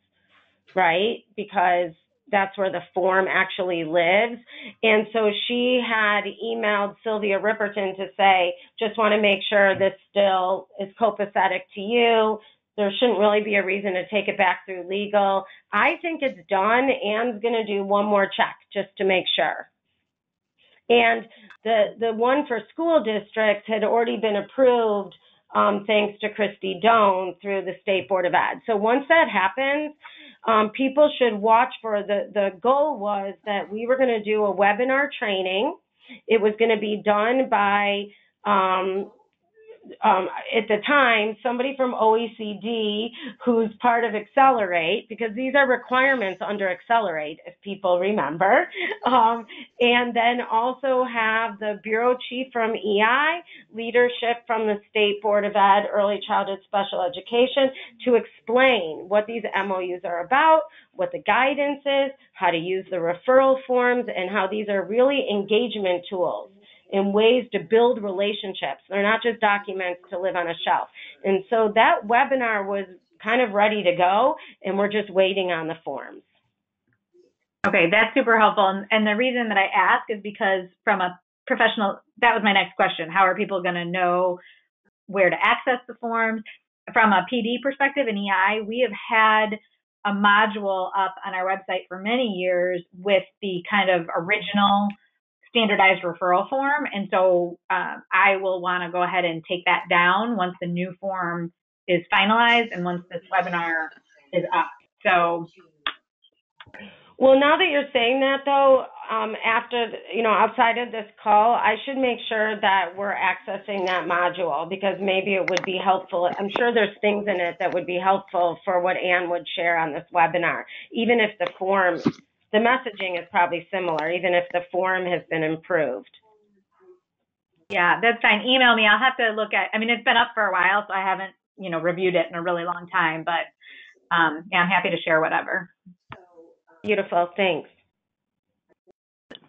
right? Because that's where the form actually lives. And so she had emailed Sylvia Ripperton to say, just want to make sure this still is copacetic to you. There shouldn't really be a reason to take it back through legal. I think it's done. Ann's going to do one more check just to make sure. And the one for school districts had already been approved thanks to Christy Doan through the State Board of Ed. So once that happens, people should watch for the goal was that we were going to do a webinar training. It was going to be done by, at the time, somebody from OECD who's part of Accelerate, because these are requirements under Accelerate, if people remember. And then also have the bureau chief from EI, leadership from the State Board of Ed, Early Childhood Special Education, to explain what these MOUs are about, what the guidance is, how to use the referral forms, and how these are really engagement tools in ways to build relationships. They're not just documents to live on a shelf. And so that webinar was kind of ready to go, and we're just waiting on the forms. Okay, that's super helpful. And the reason that I ask is because from a professional, that was my next question. How are people going to know where to access the forms? From a PD perspective in EI, we have had a module up on our website for many years with the kind of original standardized referral form. And so I will want to go ahead and take that down once the new form is finalized and once this webinar is up. So. Well, now that you're saying that, though, after, outside of this call, I should make sure that we're accessing that module, because maybe it would be helpful. I'm sure there's things in it that would be helpful for what Ann would share on this webinar, even if the form, the messaging is probably similar, even if the form has been improved. Yeah, that's fine. Email me. I'll have to look at, it's been up for a while, so I haven't, reviewed it in a really long time, but yeah, I'm happy to share whatever. Beautiful. Thanks.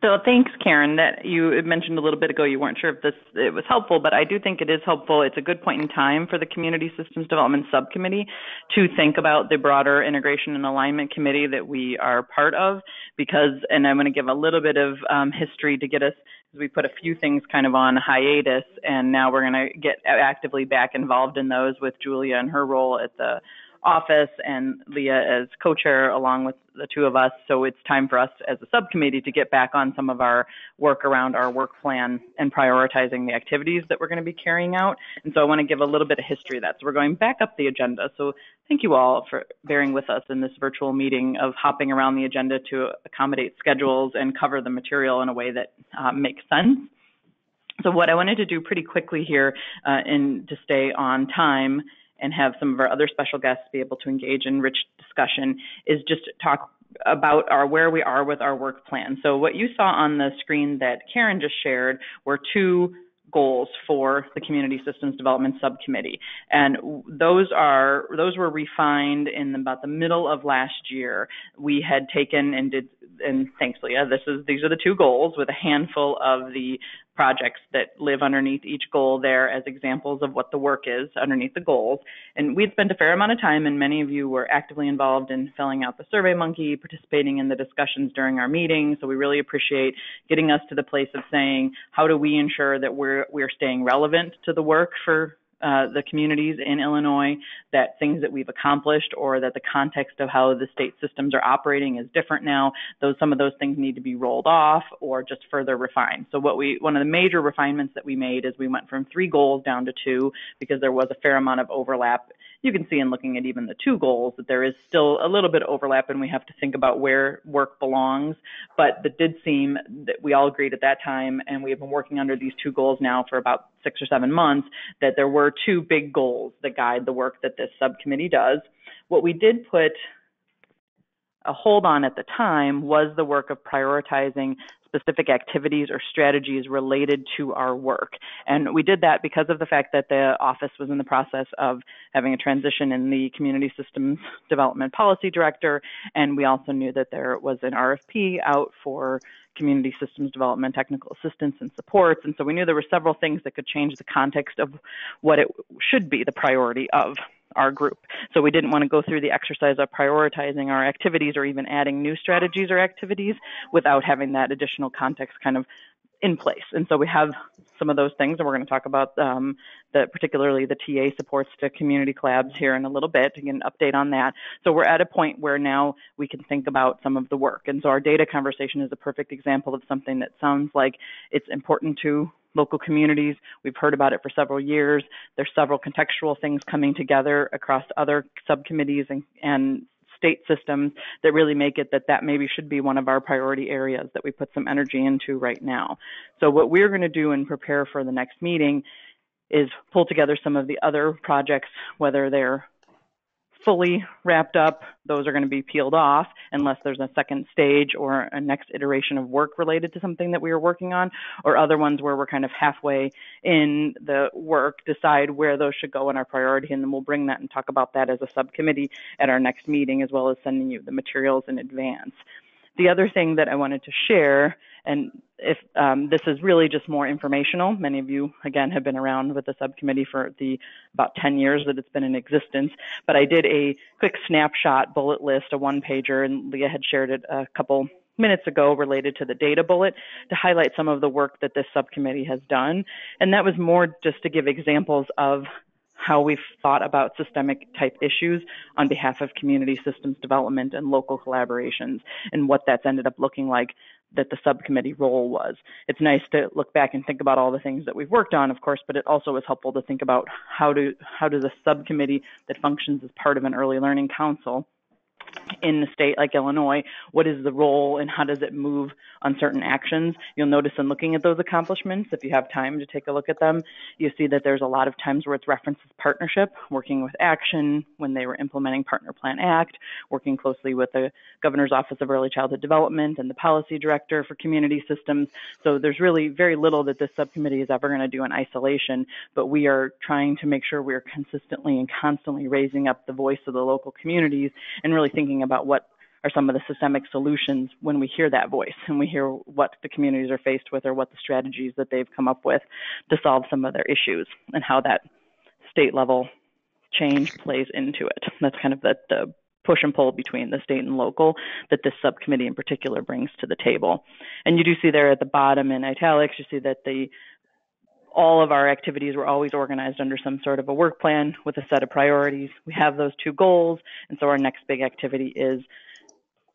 So thanks, Karen, that you mentioned a little bit ago you weren't sure if it was helpful, but I do think it is helpful. It's a good point in time for the Community Systems Development Subcommittee to think about the broader Integration and Alignment Committee that we are part of, because, and I'm going to give a little bit of history to get us, we put a few things kind of on hiatus, and now we're going to get actively back involved in those with Julia and her role at the office and Leah as co-chair along with the two of us. So it's time for us as a subcommittee to get back on some of our work around our work plan and prioritizing the activities that we're going to be carrying out. And so I want to give a little bit of history of that. So we're going back up the agenda. So thank you all for bearing with us in this virtual meeting of hopping around the agenda to accommodate schedules and cover the material in a way that makes sense. So what I wanted to do pretty quickly here to stay on time and have some of our other special guests be able to engage in rich discussion is just talk about where we are with our work plan. So what you saw on the screen that Karen just shared were two goals for the Community Systems Development Subcommittee. And those were refined in about the middle of last year. We had taken and thanks, Leah, these are the two goals with a handful of the projects that live underneath each goal there as examples of what the work is underneath the goals. And we'd spent a fair amount of time, and many of you were actively involved in filling out the SurveyMonkey, participating in the discussions during our meetings. So we really appreciate getting us to the place of saying, how do we ensure that we're staying relevant to the work for the communities in Illinois that things that we've accomplished or that the context of how the state systems are operating is different now. Some of those things need to be rolled off or just further refined. So one of the major refinements that we made is we went from 3 goals down to 2 because there was a fair amount of overlap. You can see in looking at even the 2 goals that there is still a little bit of overlap and we have to think about where work belongs. But it did seem that we all agreed at that time, and we have been working under these 2 goals now for about 6 or 7 months, that there were 2 big goals that guide the work that this subcommittee does. What we did put a hold on at the time was the work of prioritizing specific activities or strategies related to our work. And we did that because of the fact that the office was in the process of having a transition in the Community Systems Development Policy Director, and we also knew that there was an RFP out for Community Systems Development Technical Assistance and Supports, and so we knew there were several things that could change the context of what it should be the priority of our group. So we didn't want to go through the exercise of prioritizing our activities or even adding new strategies or activities without having that additional context kind of in place. And so we have some of those things, and we're going to talk about particularly the TA supports to community collabs here in a little bit to get an update on that. So we're at a point where now we can think about some of the work. And so our data conversation is a perfect example of something that sounds like it's important to local communities. We've heard about it for several years. There's several contextual things coming together across other subcommittees and state systems that really make it that maybe should be one of our priority areas that we put some energy into right now. So what we're going to do and prepare for the next meeting is pull together some of the other projects, whether they're fully wrapped up, those are going to be peeled off unless there's a second stage or a next iteration of work related to something that we are working on, or other ones where we're kind of halfway in the work, decide where those should go in our priority, and then we'll bring that and talk about that as a subcommittee at our next meeting, as well as sending you the materials in advance. The other thing that I wanted to share, and if this is really just more informational, many of you, again, have been around with the subcommittee for the about 10 years that it's been in existence, but I did a quick snapshot bullet list, a one-pager, and Leah had shared it a couple minutes ago related to the data bullet to highlight some of the work that this subcommittee has done. And that was more just to give examples of how we've thought about systemic type issues on behalf of community systems development and local collaborations, and what that's ended up looking like that the subcommittee role was. It's nice to look back and think about all the things that we've worked on, of course, but it also is helpful to think about how does a subcommittee that functions as part of an early learning council in a state like Illinois, what is the role and how does it move on certain actions? You'll notice in looking at those accomplishments, if you have time to take a look at them, you see that there's a lot of times where it's references partnership, working with Action when they were implementing Partner Plan Act, working closely with the Governor's Office of Early Childhood Development and the Policy Director for Community Systems. So there's really very little that this subcommittee is ever going to do in isolation, but we are trying to make sure we're consistently and constantly raising up the voice of the local communities and really thinking about what are some of the systemic solutions when we hear that voice and we hear what the communities are faced with or what the strategies that they've come up with to solve some of their issues and how that state level change plays into it. That's kind of the push and pull between the state and local that this subcommittee in particular brings to the table. And you do see there at the bottom in italics, you see that all of our activities were always organized under some sort of a work plan with a set of priorities. We have those 2 goals, and so our next big activity is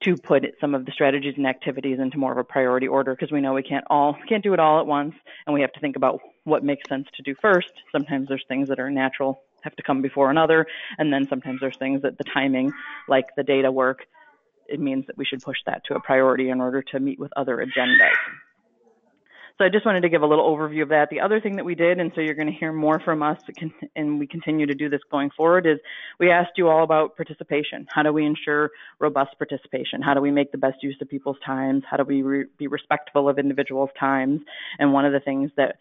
to put some of the strategies and activities into more of a priority order, because we know we can't do it all at once, and we have to think about what makes sense to do first. Sometimes there's things that are natural, have to come before another, and then sometimes there's things that the timing, like the data work, it means that we should push that to a priority in order to meet with other agendas. So I just wanted to give a little overview of that. The other thing that we did, and so you're going to hear more from us, and we continue to do this going forward, is we asked you all about participation. How do we ensure robust participation? How do we make the best use of people's times? How do we be respectful of individuals' times? And one of the things that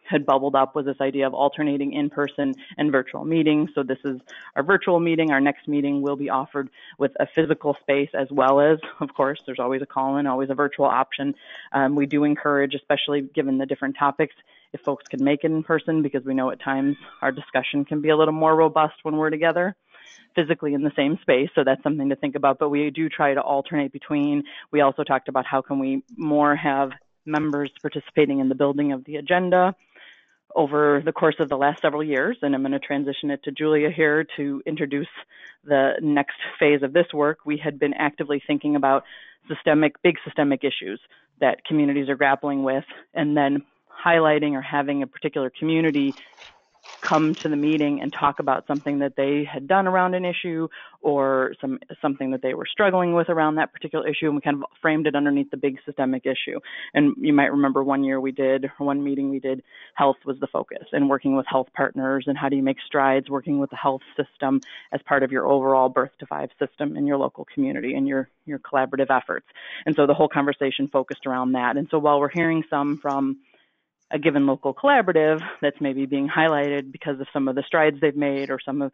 had bubbled up was this idea of alternating in-person and virtual meetings. So this is our virtual meeting. Our next meeting will be offered with a physical space, as well as, of course, there's always a call-in, always a virtual option. We do encourage, especially given the different topics, if folks can make it in person, because we know at times our discussion can be a little more robust when we're together physically in the same space. So that's something to think about, but we do try to alternate between. We also talked about how can we more have members participating in the building of the agenda, over the course of the last several years, and I'm going to transition it to Julia here to introduce the next phase of this work. We had been actively thinking about big systemic issues that communities are grappling with, and then highlighting or having a particular community come to the meeting and talk about something that they had done around an issue or something that they were struggling with around that particular issue, and we kind of framed it underneath the big systemic issue. And you might remember one meeting we did, health was the focus, and working with health partners, and how do you make strides working with the health system as part of your overall birth to 5 system in your local community and your collaborative efforts. And so the whole conversation focused around that. And so while we're hearing some from a given local collaborative that's maybe being highlighted because of some of the strides they've made or some of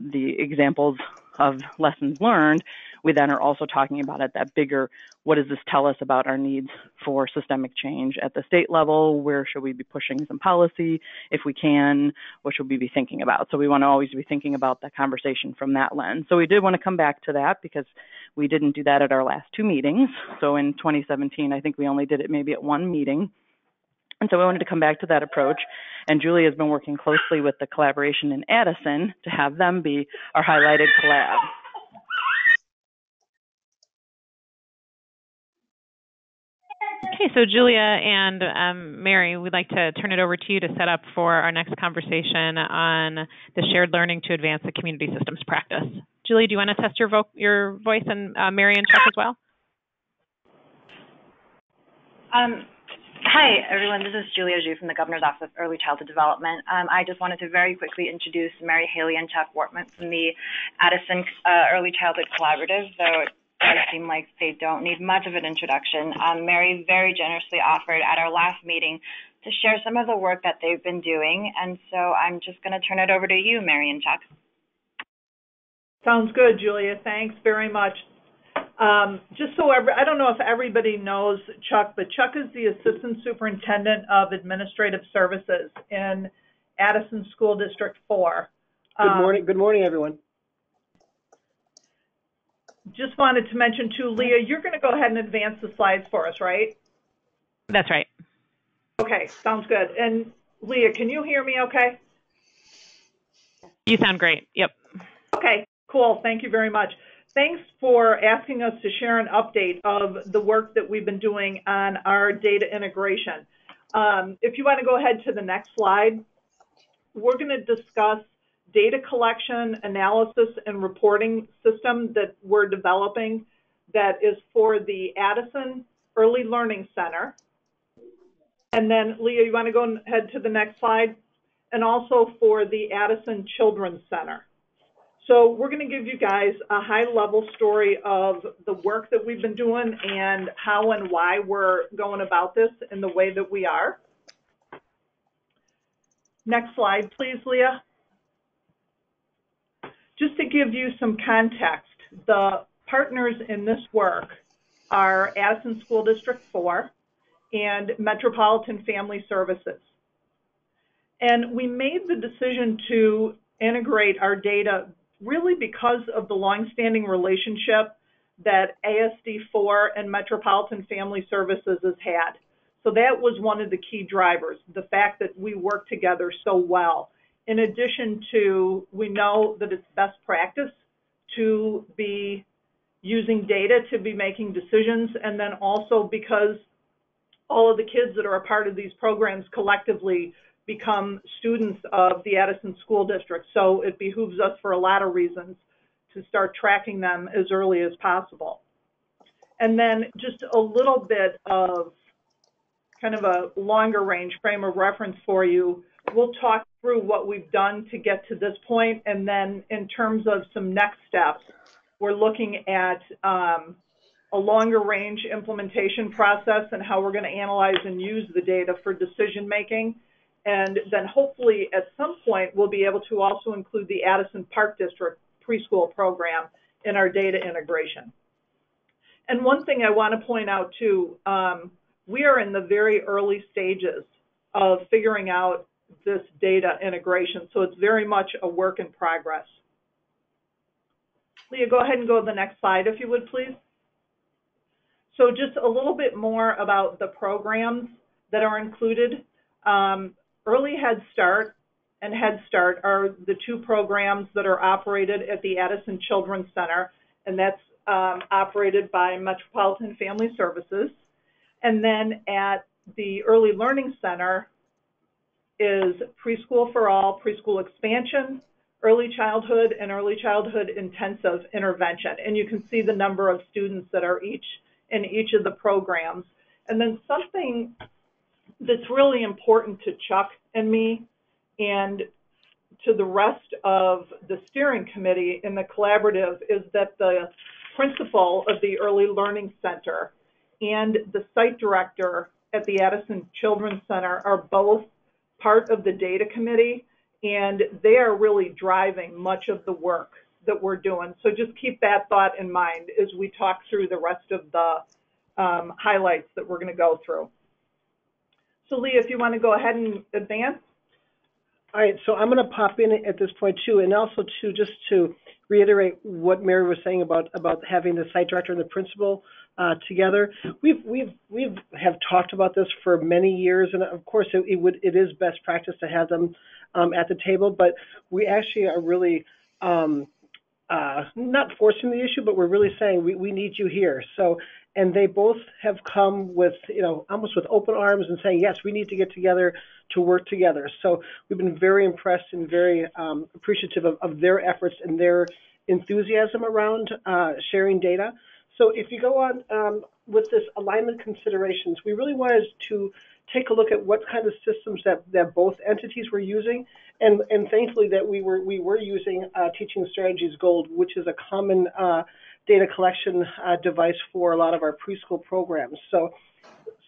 the examples of lessons learned, we then are also talking about at that bigger, what does this tell us about our needs for systemic change at the state level? Where should we be pushing some policy if we can? What should we be thinking about? So we want to always be thinking about that conversation from that lens. So we did want to come back to that because we didn't do that at our last 2 meetings. So in 2017, I think we only did it maybe at 1 meeting. And so we wanted to come back to that approach, and Julie has been working closely with the collaboration in Addison to have them be our highlighted collab. Okay, so Julia and Mary, we'd like to turn it over to you to set up for our next conversation on the shared learning to advance the community systems practice. Julie, do you want to test your voice, and Mary and Chuck as well? Hi, everyone. This is Julia Zhu from the Governor's Office of Early Childhood Development. I just wanted to very quickly introduce Mary Haley and Chuck Wortman from the Addison Early Childhood Collaborative, though it does seem like they don't need much of an introduction. Mary very generously offered at our last meeting to share some of the work that they've been doing, and so I'm just going to turn it over to you, Mary and Chuck. Sounds good, Julia. Thanks very much. Just so I don't know if everybody knows Chuck, but Chuck is the Assistant Superintendent of Administrative Services in Addison School District 4. Good morning. Good morning, everyone. Just wanted to mention too, Leah, you're going to go ahead and advance the slides for us, right? That's right. Okay, sounds good. And Leah, can you hear me okay? You sound great. Yep. Okay, cool. Thank you very much. Thanks for asking us to share an update of the work that we've been doing on our data integration. If you want to go ahead to the next slide, we're going to discuss data collection, analysis, and reporting system that we're developing that is for the Addison Early Learning Center. And then, Leah, you want to go ahead to the next slide? And also for the Addison Children's Center. So we're going to give you guys a high-level story of the work that we've been doing and how and why we're going about this in the way that we are. Next slide, please, Leah. Just to give you some context, the partners in this work are Addison School District 4 and Metropolitan Family Services. And we made the decision to integrate our data really because of the longstanding relationship that ASD4 and Metropolitan Family Services has had. So that was one of the key drivers, the fact that we work together so well. In addition to, we know that it's best practice to be using data to be making decisions, and then also because all of the kids that are a part of these programs collectively become students of the Addison School District. So it behooves us for a lot of reasons to start tracking them as early as possible. And then just a little bit of kind of a longer range frame of reference for you. We'll talk through what we've done to get to this point, and then in terms of some next steps, we're looking at a longer range implementation process and how we're going to analyze and use the data for decision making. And then hopefully at some point we'll be able to also include the Addison Park District preschool program in our data integration. And one thing I want to point out too, we are in the very early stages of figuring out this data integration, so it's very much a work in progress. Leah, go ahead and go to the next slide if you would, please. So just a little bit more about the programs that are included. Early Head Start and Head Start are the two programs that are operated at the Addison Children's Center, and that's operated by Metropolitan Family Services. And then at the Early Learning Center is Preschool for All, Preschool Expansion, Early Childhood, and Early Childhood Intensive Intervention. And you can see the number of students that are in each of the programs. And then something that's really important to Chuck and me and to the rest of the steering committee in the collaborative is that the principal of the Early Learning Center and the site director at the Addison Children's Center are both part of the data committee, and they are really driving much of the work that we're doing. So just keep that thought in mind as we talk through the rest of the highlights that we're going to go through. So Leah, if you want to go ahead and advance. All right, so I'm going to pop in at this point too, and also to just to reiterate what Mary was saying about having the site director and the principal together. We have talked about this for many years, and of course it is best practice to have them at the table. But we actually are really not forcing the issue, but we're really saying we need you here. So, and they both have come with, almost with open arms and saying, yes, we need to get together to work together. So we've been very impressed and very appreciative of their efforts and their enthusiasm around sharing data. So if you go on with this alignment considerations, we really wanted to take a look at what kind of systems that both entities were using, and thankfully that we were using Teaching Strategies Gold, which is a common data collection device for a lot of our preschool programs. So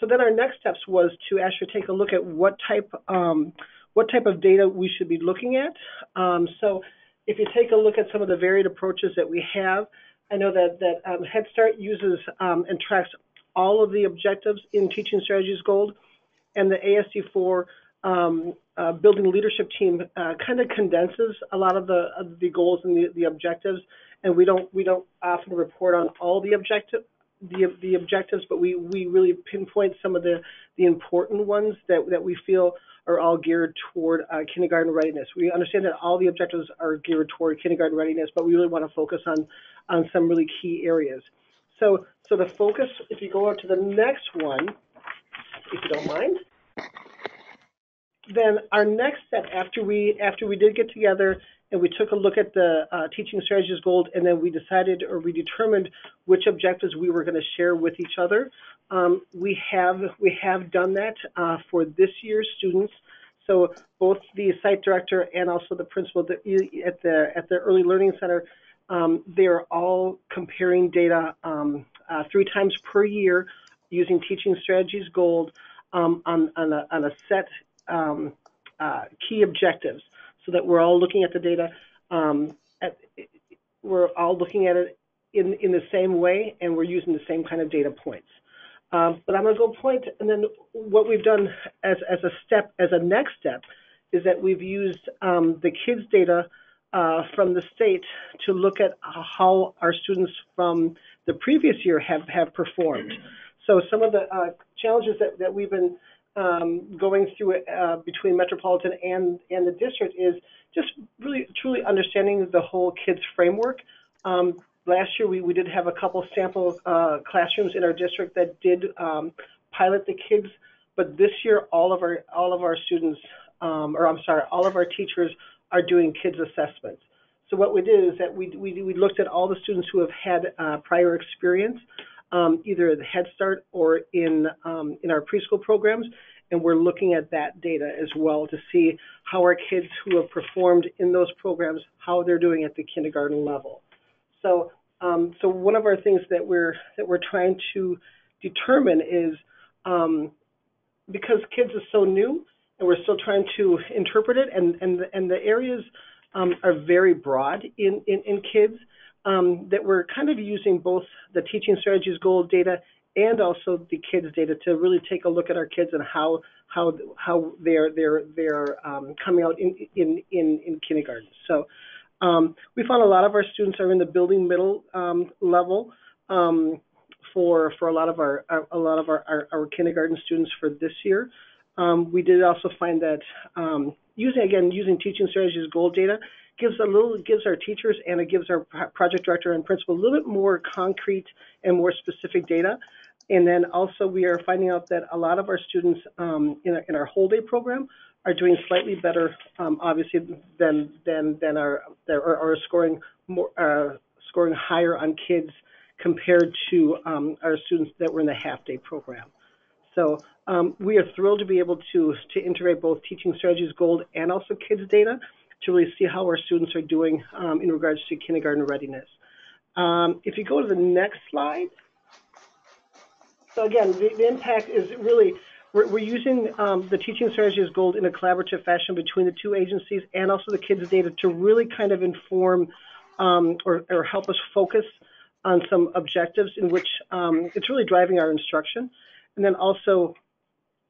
then our next steps was to actually take a look at what type of data we should be looking at. So if you take a look at some of the varied approaches that we have, I know that Head Start uses and tracks all of the objectives in Teaching Strategies Gold, and the ASD4 Building Leadership Team kind of condenses a lot of the goals and the objectives, and we don't often report on all the objectives, but we really pinpoint some of the important ones that we feel are all geared toward kindergarten readiness. We understand that all the objectives are geared toward kindergarten readiness, but we really want to focus on some really key areas. So the focus, if you go on to the next one, if you don't mind, then our next step after we did get together and we took a look at the Teaching Strategies Gold, and then we determined which objectives we were going to share with each other. We have done that for this year's students. So both the site director and also the principal at the Early Learning Center, they are all comparing data 3 times per year using Teaching Strategies Gold on a set key objectives, so that we're all looking at the data. We're all looking at it in the same way, and we're using the same kind of data points. But I'm going to go point, and then what we've done as a next step, is that we've used the kids' data from the state to look at how our students from the previous year have performed. So some of the challenges that we've been going through between Metropolitan and the district is just really truly understanding the whole kids framework. Last year we did have a couple sample classrooms in our district that did pilot the kids, but this year all of our students, all of our teachers are doing kids assessments. So what we did is that we looked at all the students who have had prior experience, either at the Head Start or in our preschool programs, and we're looking at that data as well to see how our kids who have performed in those programs, how they're doing at the kindergarten level. So one of our things that we're trying to determine is, because kids is so new and we're still trying to interpret it, and the areas are very broad in kids, that we're kind of using both the Teaching Strategies Gold data and also the kids data to really take a look at our kids and how they're coming out in kindergarten. So we found a lot of our students are in the building middle level for a lot of our kindergarten students for this year. We did also find that using teaching strategies goal data gives our teachers and it gives our project director and principal a little bit more concrete and more specific data. And then also we are finding out that a lot of our students in our whole day program are doing slightly better, obviously, than are scoring higher on kids compared to our students that were in the half day program. So we are thrilled to be able to integrate both teaching strategies gold and also kids data to really see how our students are doing in regards to kindergarten readiness. If you go to the next slide. So again, the impact is really, we're using the teaching strategies gold in a collaborative fashion between the two agencies and also the kids data to really kind of inform or help us focus on some objectives in which it's really driving our instruction. And then also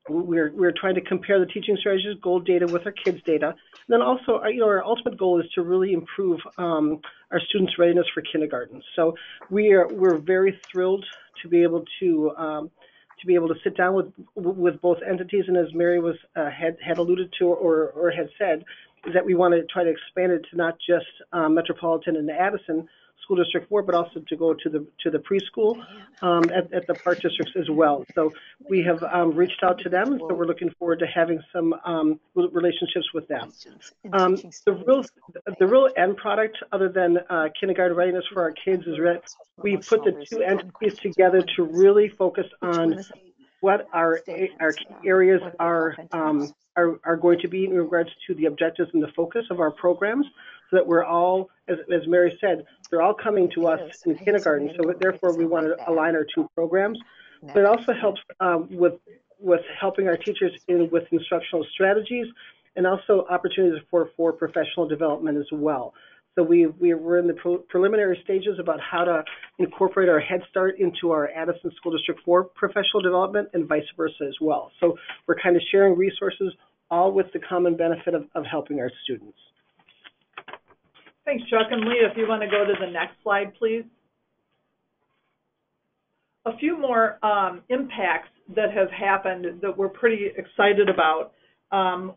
we're trying to compare the teaching strategies gold data with our kids data. And then also our ultimate goal is to really improve our students' readiness for kindergarten. So we're very thrilled to be able to sit down with both entities, and as Mary had alluded to or had said, is that we want to try to expand it to not just Metropolitan and Addison School District 4, but also to go to the preschool at the park districts as well. So we have reached out to them, and so we're looking forward to having some relationships with them. The real end product, other than kindergarten readiness for our kids, is that we put the two entities together to really focus on what our areas are going to be in regards to the objectives and the focus of our programs, so that we're all, as Mary said, they're all coming to us in kindergarten. So therefore, we want to align our two programs. But it also helps with helping our teachers with instructional strategies and also opportunities for professional development as well. So we're in the preliminary stages about how to incorporate our Head Start into our Addison School District 4 professional development and vice versa as well. So we're kind of sharing resources, all with the common benefit of helping our students. Thanks, Chuck. And Leah, if you want to go to the next slide, please. A few more impacts that have happened that we're pretty excited about.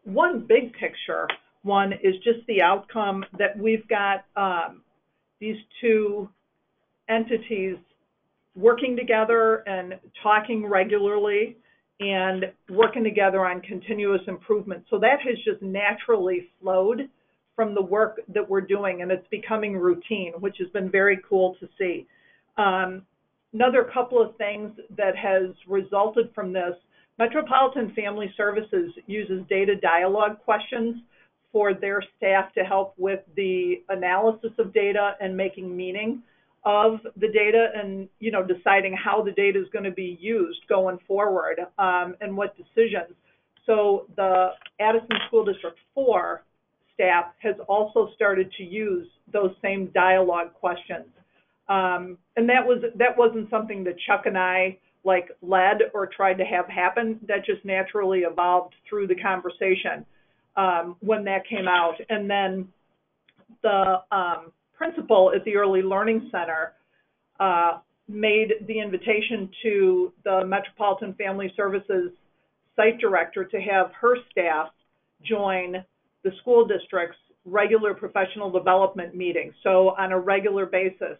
One big picture one is just the outcome that we've got these two entities working together and talking regularly and working together on continuous improvement. So that has just naturally flowed from the work that we're doing, and it's becoming routine, which has been very cool to see. Another couple of things that has resulted from this, Metropolitan Family Services uses data dialogue questions for their staff to help with the analysis of data and making meaning of the data and, deciding how the data is going to be used going forward and what decisions. So the Addison School District 4 staff has also started to use those same dialogue questions. And that wasn't something that Chuck and I led or tried to have happen. That just naturally evolved through the conversation when that came out. And then the principal at the Early Learning Center made the invitation to the Metropolitan Family Services site director to have her staff join the school district's regular professional development meetings. So on a regular basis,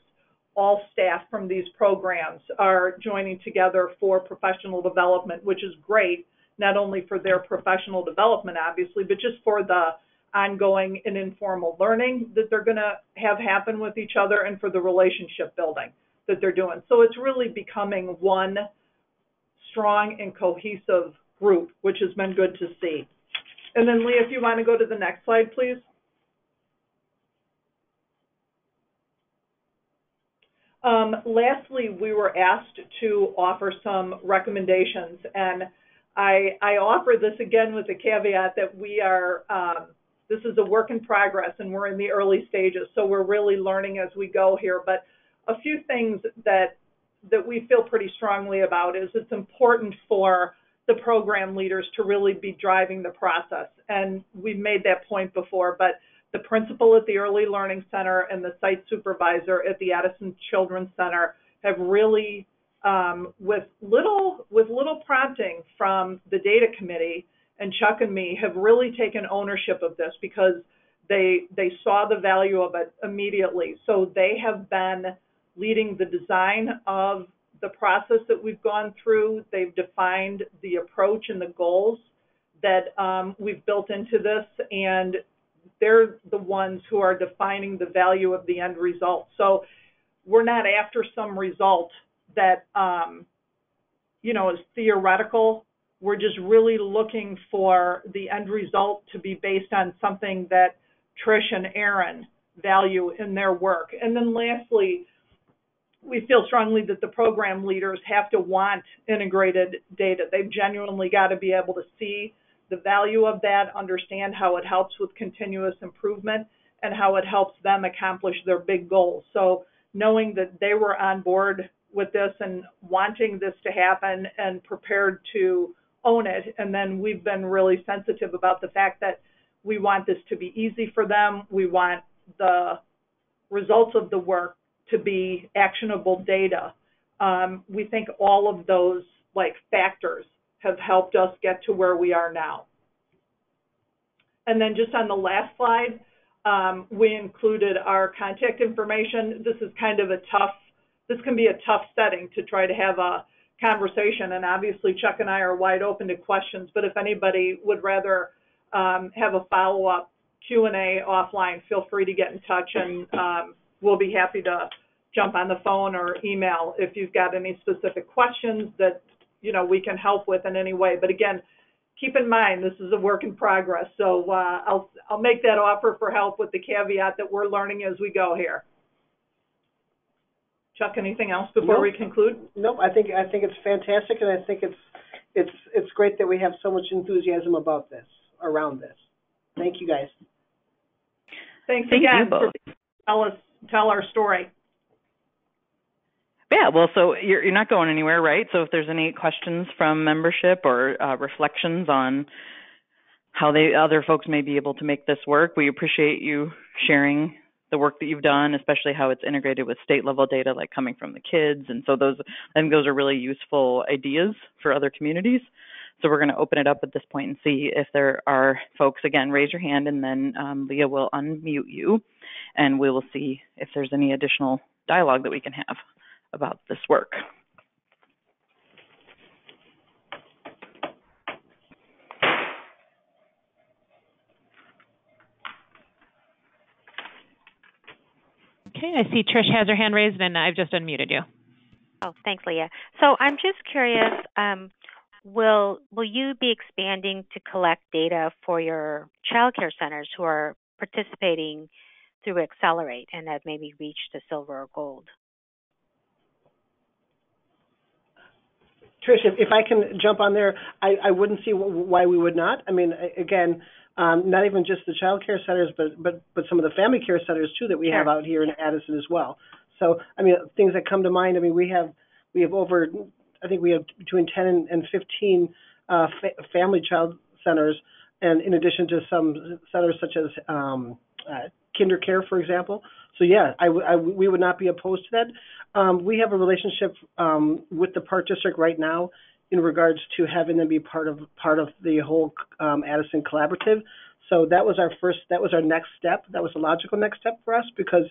all staff from these programs are joining together for professional development, which is great, not only for their professional development, obviously, but just for the ongoing and informal learning that they're going to have happen with each other and for the relationship building that they're doing. So it's really becoming one strong and cohesive group, which has been good to see. And then, Leah, if you want to go to the next slide, please. Lastly, we were asked to offer some recommendations, and I offer this again with the caveat that we are, this is a work in progress and we're in the early stages, so we're really learning as we go here. But a few things that we feel pretty strongly about is it's important for the program leaders to really be driving the process. And we've made that point before, but the principal at the Early Learning Center and the site supervisor at the Addison Children's Center have really, with little prompting from the data committee, and Chuck and me have really taken ownership of this because they saw the value of it immediately. So they have been leading the design of the process that we've gone through. They've defined the approach and the goals that we've built into this, and they're the ones who are defining the value of the end result. So we're not after some result that is theoretical. We're just really looking for the end result to be based on something that Trish and Aaron value in their work. And then lastly, we feel strongly that the program leaders have to want integrated data. They've genuinely got to be able to see the value of that, understand how it helps with continuous improvement, and how it helps them accomplish their big goals. So knowing that they were on board with this and wanting this to happen and prepared to own it, and then we've been really sensitive about the fact that we want this to be easy for them. We want the results of the work to be actionable data. We think all of those factors have helped us get to where we are now. And then just on the last slide, we included our contact information. This is kind of this can be a tough setting to try to have a conversation, and obviously Chuck and I are wide open to questions, but if anybody would rather have a follow-up Q&A offline, feel free to get in touch, and we'll be happy to jump on the phone or email if you've got any specific questions that we can help with in any way. But again, keep in mind this is a work in progress, so I'll make that offer for help with the caveat that we're learning as we go here. Chuck, anything else before we conclude? Nope. I think it's fantastic, and I think it's great that we have so much enthusiasm around this. Thank you, guys. Thanks again for tell our story. Yeah, well, so you're not going anywhere, right? So if there's any questions from membership or reflections on how other folks may be able to make this work, we appreciate you sharing the work that you've done, especially how it's integrated with state level data, like coming from the kids. And so those are really useful ideas for other communities. So we're going to open it up at this point and see if there are folks. Again, raise your hand, and then Leah will unmute you, and we will see if there's any additional dialogue that we can have about this work. Okay, I see Trish has her hand raised, and I've just unmuted you. Oh, thanks, Leah. So I'm just curious, will you be expanding to collect data for your child care centers who are participating through Accelerate and have maybe reached the silver or gold? Trish, if I can jump on there, I wouldn't see why we would not. I mean, again, not even just the child care centers, but some of the family care centers too that we have out here in Addison as well. So, I mean, things that come to mind. I mean, we have over, I think we have between 10 and 15 family child centers, and in addition to some centers such as kinder care, for example. So yeah, we would not be opposed to that. We have a relationship with the Park District right now in regards to having them be part of the whole Addison Collaborative. So that was our next step. That was a logical next step for us because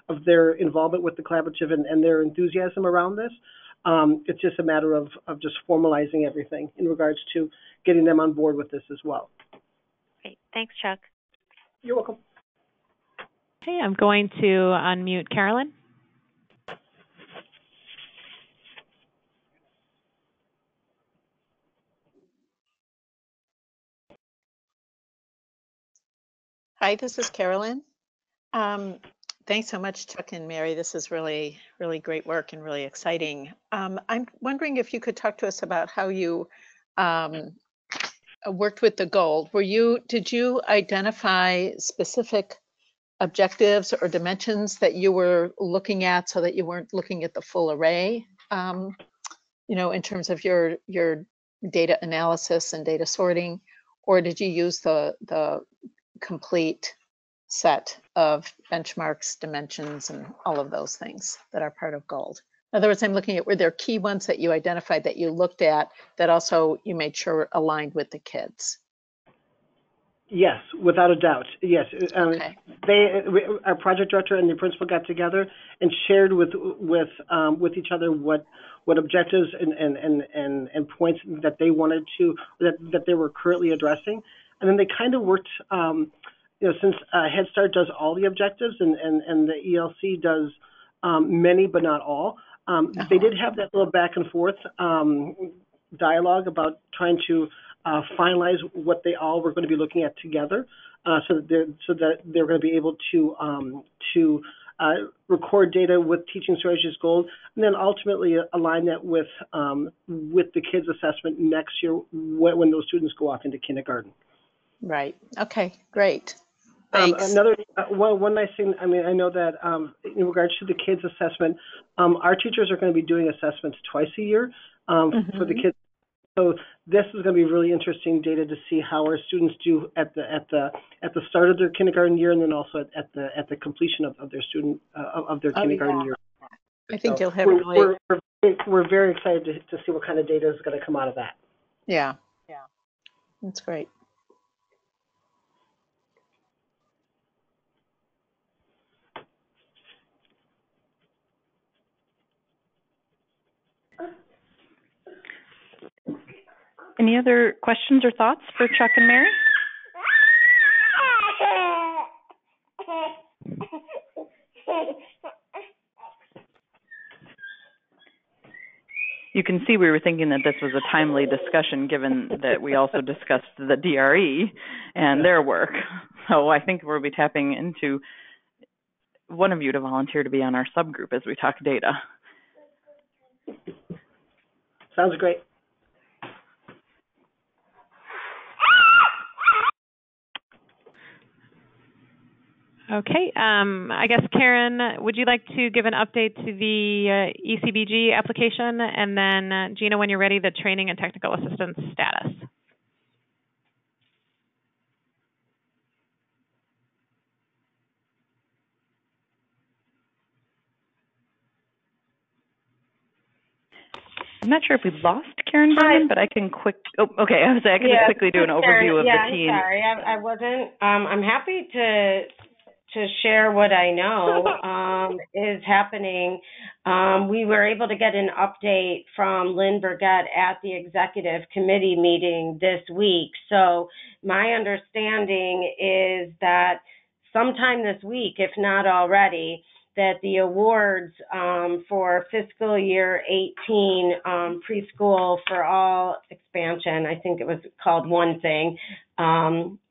of their involvement with the collaborative and their enthusiasm around this. It's just a matter of just formalizing everything in regards to getting them on board with this as well. Great. Thanks, Chuck. You're welcome. Okay, I'm going to unmute Carolyn. Hi, this is Carolyn. Thanks so much, Chuck and Mary. This is really, really great work and really exciting. I'm wondering if you could talk to us about how you worked with the goal. Did you identify specific objectives or dimensions that you were looking at so that you weren't looking at the full array, in terms of your data analysis and data sorting, or did you use the complete set of benchmarks, dimensions, and all of those things that are part of GOLD? In other words, I'm looking at, were there key ones that you identified that you looked at that also you made sure aligned with the kids? Yes, without a doubt. Yes, Okay. Our project director and the principal got together and shared with each other what objectives and points that they wanted to that they were currently addressing, and then they kind of worked. Since Head Start does all the objectives and the ELC does many but not all, they did have that little back and forth dialogue about trying to finalize what they all were going to be looking at together, so that they're going to be able to record data with teaching strategies goals, and then ultimately align that with the kids' assessment next year when those students go off into kindergarten. Right. Okay. Great. Thanks. Another one nice thing. I mean, I know that in regards to the kids' assessment, our teachers are going to be doing assessments twice a year for the kids. So this is going to be really interesting data to see how our students do at the start of their kindergarten year, and then also at the completion of their kindergarten year. I think you'll have we're very excited to see what kind of data is going to come out of that. Yeah. That's great. Any other questions or thoughts for Chuck and Mary? You can see we were thinking that this was a timely discussion given that we also discussed the DRE and their work. So I think we'll be tapping into one of you to volunteer to be on our subgroup as we talk data. Sounds great. Okay. I guess, Karen, would you like to give an update to the ECBG application? And then, Gina, when you're ready, the training and technical assistance status. I'm not sure if we lost Karen Berman, but I can okay. I was saying I can just quickly do an overview of the team. I'm sorry, I wasn't. I'm happy to share what I know is happening. We were able to get an update from Lynn Burgett at the executive committee meeting this week. So my understanding is that sometime this week, if not already, that the awards for fiscal year 18 preschool for all expansion, I think it was called One Thing,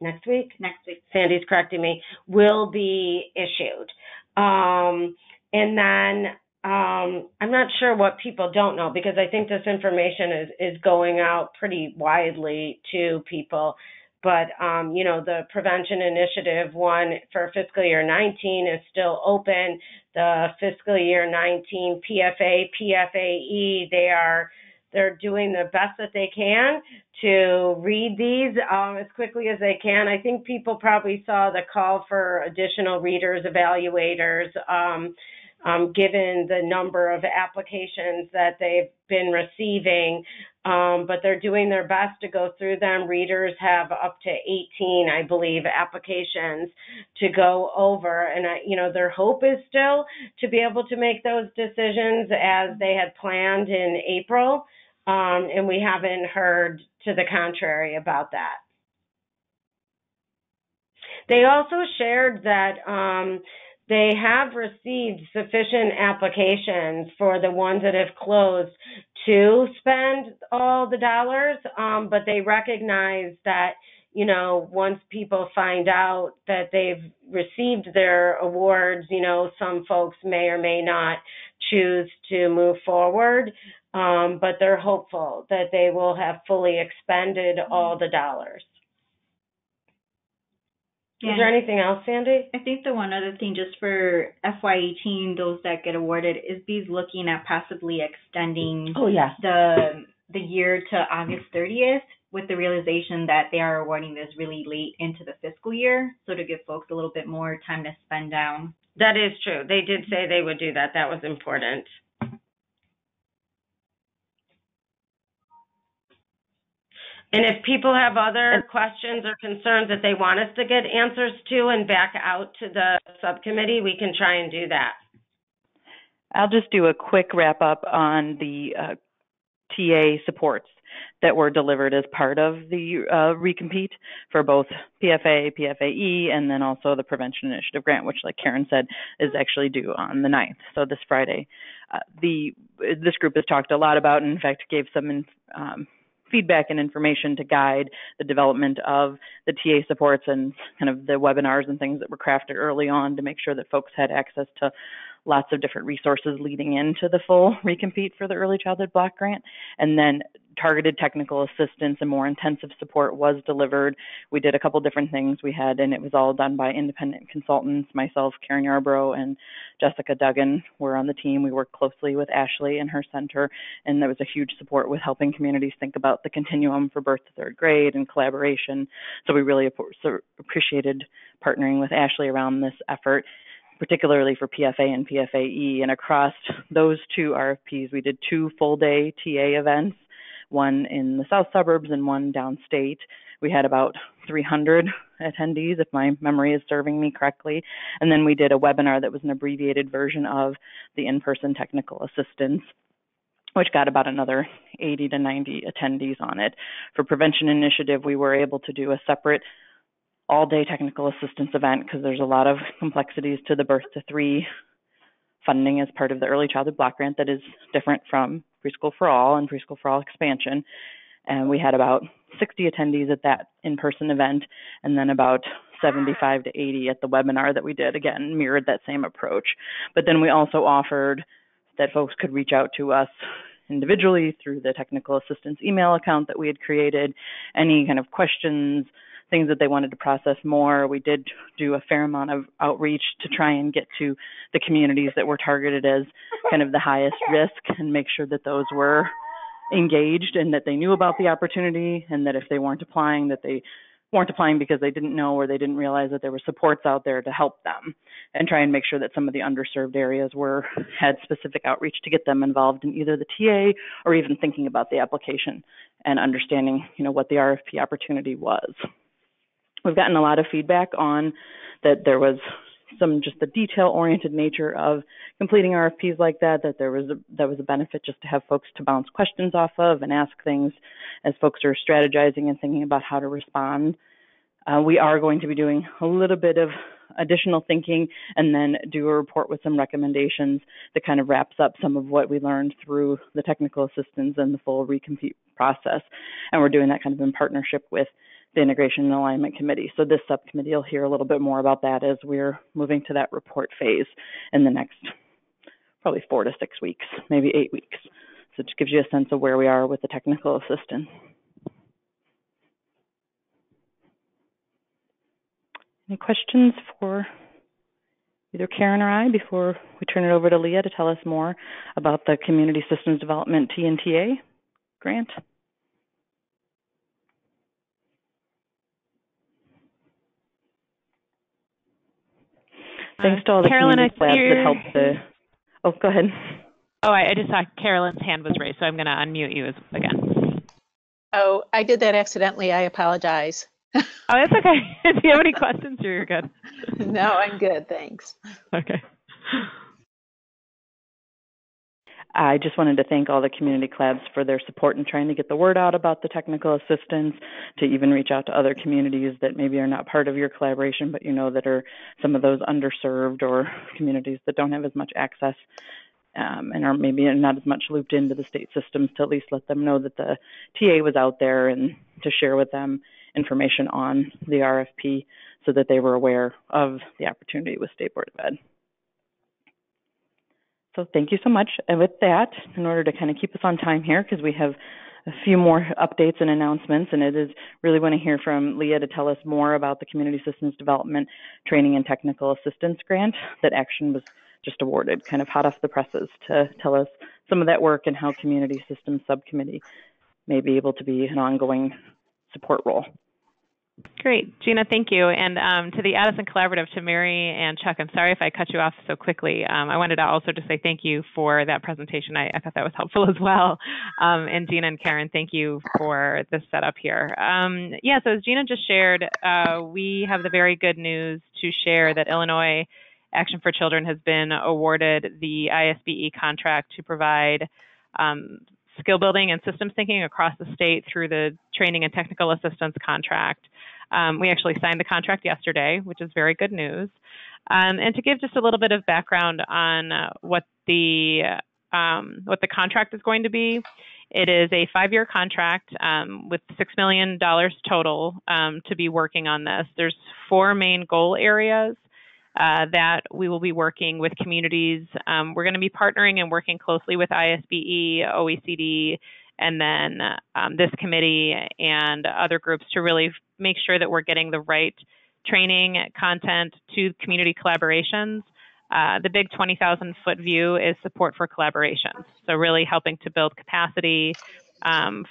next week? Next week. Sandy's correcting me, will be issued. And then I'm not sure what people don't know, because I think this information is going out pretty widely to people. But, the prevention initiative one for fiscal year 19 is still open. The fiscal year 19 PFA, PFAE, they're doing the best that they can to read these as quickly as they can. I think people probably saw the call for additional readers, evaluators, given the number of applications that they've been receiving, but they're doing their best to go through them. Readers have up to 18, I believe, applications to go over, and their hope is still to be able to make those decisions as they had planned in April, and we haven't heard to the contrary about that. They also shared that they have received sufficient applications for the ones that have closed to spend all the dollars, but they recognize that, once people find out that they've received their awards, some folks may or may not choose to move forward, but they're hopeful that they will have fully expended all the dollars. Yeah. Is there anything else, Sandy? I think the one other thing, just for FY18, those that get awarded, ISB's looking at possibly extending the year to August 30th, with the realization that they are awarding this really late into the fiscal year, so to give folks a little bit more time to spend down. That is true. They did say they would do that. That was important. And if people have other questions or concerns that they want us to get answers to and back out to the subcommittee, we can try and do that. I'll just do a quick wrap up on the TA supports that were delivered as part of the recompete for both PFA, PFAE, and then also the Prevention Initiative grant, which, like Karen said, is actually due on the 9th, so this Friday. This group has talked a lot about, and in fact gave some feedback and information to guide the development of the TA supports and kind of the webinars and things that were crafted early on to make sure that folks had access to lots of different resources leading into the full recompete for the Early Childhood Block Grant. And then targeted technical assistance and more intensive support was delivered. We did a couple different things we had, and it was all done by independent consultants. Myself, Karen Yarbrough, and Jessica Duggan were on the team. We worked closely with Ashley and her center, and there was a huge support with helping communities think about the continuum for birth to third grade and collaboration. So we really appreciated partnering with Ashley around this effort, particularly for PFA and PFAE. And across those two RFPs, we did 2 full-day TA events, one in the south suburbs and one downstate. We had about 300 attendees, if my memory is serving me correctly. And then we did a webinar that was an abbreviated version of the in-person technical assistance, which got about another 80 to 90 attendees on it. For Prevention Initiative, we were able to do a separate all-day technical assistance event because there's a lot of complexities to the birth to 3 funding as part of the Early Childhood Block Grant that is different from Preschool for All and Preschool for All expansion. And we had about 60 attendees at that in-person event, and then about 75 to 80 at the webinar that we did. Again, mirrored that same approach. But then we also offered that folks could reach out to us individually through the technical assistance email account that we had created, any kind of questions, things that they wanted to process more. We did do a fair amount of outreach to try and get to the communities that were targeted as kind of the highest risk and make sure that those were engaged and that they knew about the opportunity, and that if they weren't applying, that they weren't applying because they didn't know or they didn't realize that there were supports out there to help them, and try and make sure that some of the underserved areas had specific outreach to get them involved in either the TA or even thinking about the application and understanding, what the RFP opportunity was. We've gotten a lot of feedback on that there was just the detail-oriented nature of completing RFPs like that was a benefit just to have folks to bounce questions off of and ask things as folks are strategizing and thinking about how to respond. We are going to be doing a little bit of additional thinking and then do a report with some recommendations that kind of wraps up some of what we learned through the technical assistance and the full recompete process. And we're doing that kind of in partnership with the Integration and Alignment Committee. So this subcommittee will hear a little bit more about that as we're moving to that report phase in the next probably 4 to 6 weeks, maybe 8 weeks. So it just gives you a sense of where we are with the technical assistance. Any questions for either Karen or I before we turn it over to Leah to tell us more about the Community Systems Development TNTA grant? Thanks to all the community labs that helped the... Oh, go ahead. Oh, I just saw Carolyn's hand was raised, so I'm going to unmute you again. Oh, I did that accidentally. I apologize. Oh, that's okay. Do you have any questions, or you're good? No, I'm good. Thanks. Okay. I just wanted to thank all the community clubs for their support in trying to get the word out about the technical assistance, to even reach out to other communities that maybe are not part of your collaboration, but that are some of those underserved or communities that don't have as much access and are maybe not as much looped into the state systems, to at least let them know that the TA was out there and to share with them information on the RFP so that they were aware of the opportunity with State Board of Ed. So thank you so much. And with that, in order to kind of keep us on time here, because we have a few more updates and announcements, and it is really want to hear from Leah to tell us more about the Community Systems Development Training and Technical Assistance Grant that Action was just awarded, kind of hot off the presses, to tell us some of that work and how Community Systems Subcommittee may be able to be an ongoing support role. Great. Gina, thank you. And to the Addison Collaborative, to Mary and Chuck, I'm sorry if I cut you off so quickly. I wanted to also just say thank you for that presentation. I thought that was helpful as well. And Gina and Karen, thank you for the setup here. Yeah, so as Gina just shared, we have the very good news to share that Illinois Action for Children has been awarded the ISBE contract to provide skill building and systems thinking across the state through the training and technical assistance contract. We actually signed the contract yesterday, which is very good news. And to give just a little bit of background on what the contract is going to be, it is a 5-year contract with $6 million total to be working on this. There's 4 main goal areas that we will be working with communities. We're going to be partnering and working closely with ISBE, OECD, and then this committee and other groups to really make sure that we're getting the right training content to community collaborations. The big 20,000-foot view is support for collaborations. So really helping to build capacity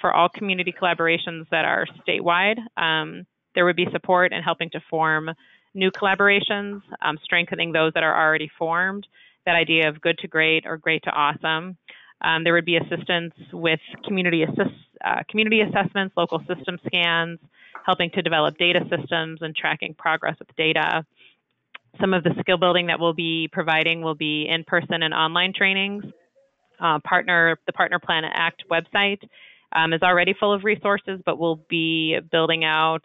for all community collaborations that are statewide. There would be support in helping to form new collaborations, strengthening those that are already formed, that idea of good to great or great to awesome. There would be assistance with community assessments, local system scans, helping to develop data systems and tracking progress with data. Some of the skill building that we'll be providing will be in-person and online trainings. The Partner Plan Act website is already full of resources, but we'll be building out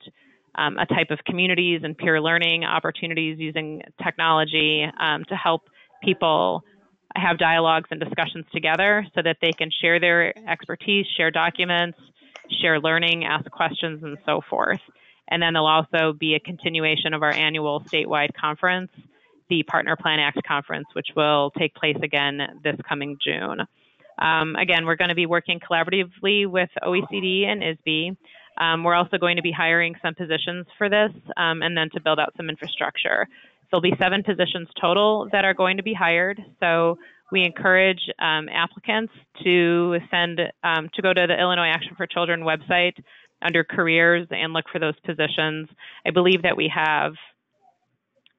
a type of communities and peer learning opportunities using technology to help people have dialogues and discussions together so that they can share their expertise, share documents, share learning, ask questions, and so forth. And then there'll also be a continuation of our annual statewide conference, the Partner Plan Act Conference, which will take place again this coming June. Again, we're going to be working collaboratively with OECD and ISBE. We're also going to be hiring some positions for this and then to build out some infrastructure. There'll be 7 positions total that are going to be hired. So we encourage applicants to go to the Illinois Action for Children website under careers and look for those positions. I believe that we have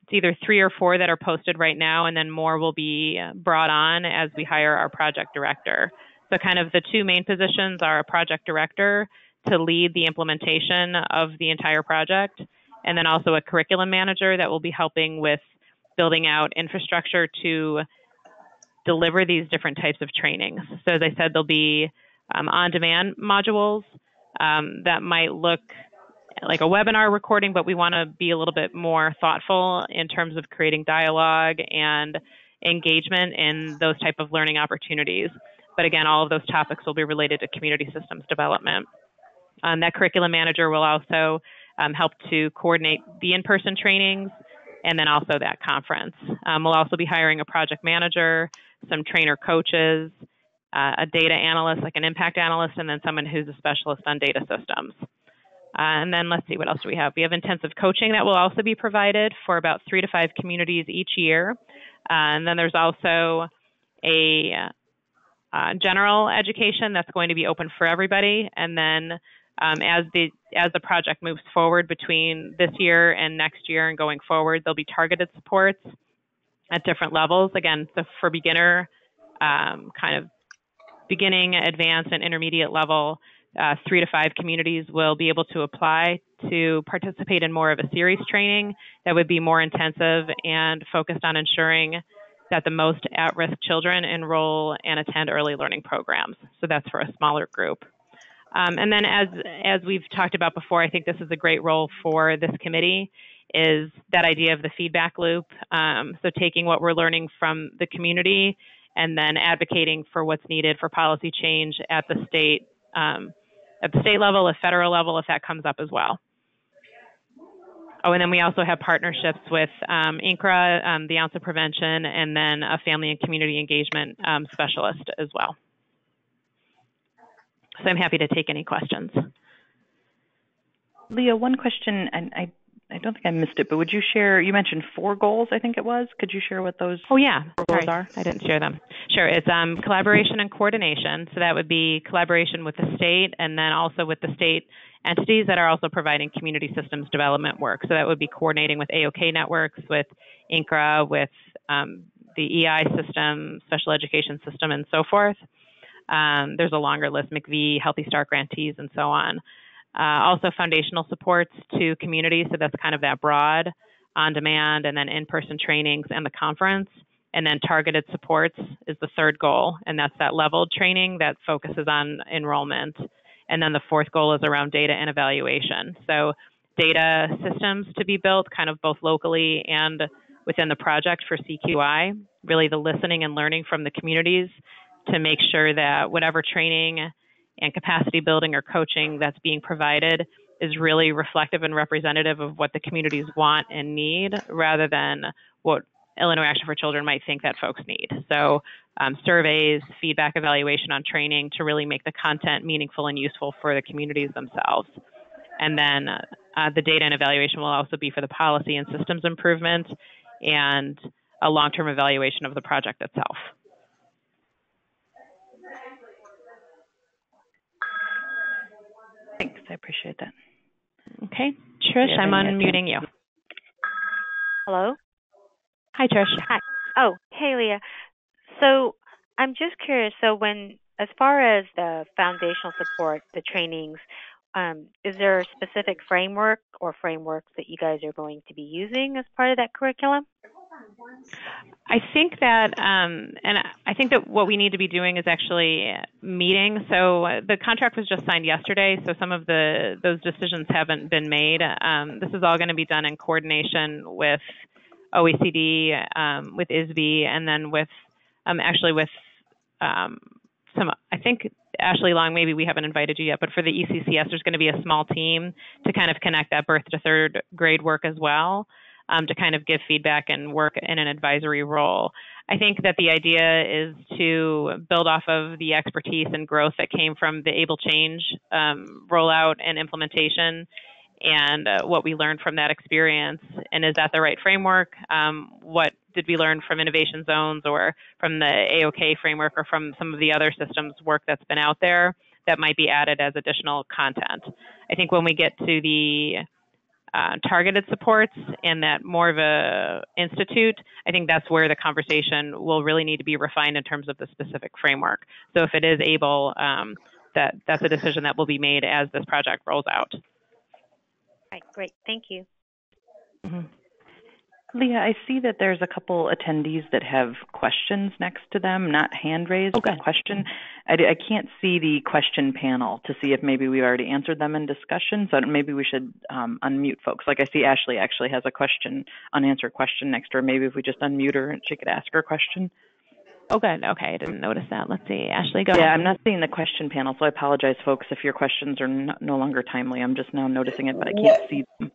it's either 3 or 4 that are posted right now, and then more will be brought on as we hire our project director. So kind of the 2 main positions are a project director to lead the implementation of the entire project, and then also a curriculum manager that will be helping with building out infrastructure to deliver these different types of trainings. So as I said, there'll be on-demand modules that might look like a webinar recording, but we want to be a little bit more thoughtful in terms of creating dialogue and engagement in those type of learning opportunities. But again, all of those topics will be related to community systems development. That curriculum manager will also help to coordinate the in-person trainings and then also that conference. We'll also be hiring a project manager, some trainer coaches, a data analyst, like an impact analyst, and then someone who's a specialist on data systems. And then let's see, what else do we have? We have intensive coaching that will also be provided for about 3 to 5 communities each year. And then there's also a general education that's going to be open for everybody. And then as the project moves forward between this year and next year and going forward, there'll be targeted supports at different levels. Again, so for beginner, kind of beginning, advanced, and intermediate level, 3 to 5 communities will be able to apply to participate in more of a series training that would be more intensive and focused on ensuring that the most at-risk children enroll and attend early learning programs. So that's for a smaller group. And then as we've talked about before, I think this is a great role for this committee, is that idea of the feedback loop. So taking what we're learning from the community and then advocating for what's needed for policy change at the state level, the federal level, if that comes up as well. Oh, and then we also have partnerships with INCRA, the Ounce of Prevention, and then a family and community engagement specialist as well. So I'm happy to take any questions. Leah, one question, and I don't think I missed it, but would you share, you mentioned 4 goals, I think it was. Could you share what those 4 goals are? I didn't share them. Sure, it's collaboration and coordination. So that would be collaboration with the state and then also with the state entities that are also providing community systems development work. So that would be coordinating with AOK networks, with INCRA, with the EI system, special education system, and so forth. There's a longer list, McVie, Healthy Start grantees, and so on. Also foundational supports to communities, so that's kind of that broad, on-demand, and then in-person trainings and the conference. And then targeted supports is the third goal, and that's that leveled training that focuses on enrollment. And then the fourth goal is around data and evaluation. So data systems to be built kind of both locally and within the project for CQI, really the listening and learning from the communities to make sure that whatever training and capacity building or coaching that's being provided is really reflective and representative of what the communities want and need, rather than what Illinois Action for Children might think that folks need. So surveys, feedback, evaluation on training to really make the content meaningful and useful for the communities themselves. And then the data and evaluation will also be for the policy and systems improvement and a long-term evaluation of the project itself. Thanks, I appreciate that. Okay, Trish, I'm unmuting you. Hello? Hi, Trish. Hi. Oh, hey, Leah. So I'm just curious, so as far as the foundational support, the trainings, is there a specific framework or frameworks that you guys are going to be using as part of that curriculum? I think that, and I think that what we need to be doing is actually meeting. So the contract was just signed yesterday, so some of those decisions haven't been made. This is all going to be done in coordination with OECD, with ISB, and then with some, I think Ashley Long, maybe we haven't invited you yet, but for the ECCS, there's going to be a small team to kind of connect that birth to third grade work as well, to kind of give feedback and work in an advisory role. I think that the idea is to build off of the expertise and growth that came from the Able Change rollout and implementation, and what we learned from that experience. And is that the right framework? What did we learn from innovation zones or from the AOK framework or from some of the other systems work that's been out there that might be added as additional content? I think when we get to the targeted supports and that more of a institute, I think that's where the conversation will really need to be refined in terms of the specific framework. So if it is able, that's a decision that will be made as this project rolls out. All right, great, thank you. Mm-hmm. Leah, I see that there's a couple attendees that have questions next to them, not hand raised, but question. I can't see the question panel to see if maybe we already answered them in discussion, so maybe we should unmute folks. Like I see Ashley actually has a unanswered question next to her. Maybe if we just unmute her and she could ask her question. Oh, good. Okay, I didn't notice that. Let's see. Ashley, go ahead. Yeah, I'm not seeing the question panel, so I apologize, folks, if your questions are no longer timely. I'm just now noticing it, but I can't see them.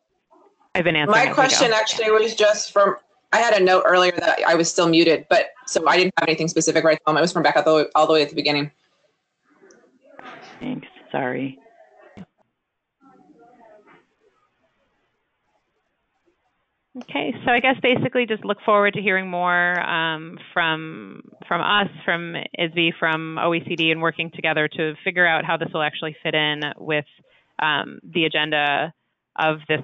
I've been answering. My question actually was just from, I had a note earlier that I was still muted, but so I didn't have anything specific right now. It was from back all the way at the beginning. Thanks. Sorry. Okay, so I guess basically just look forward to hearing more from us, from ISB, from OECD, and working together to figure out how this will actually fit in with the agenda of this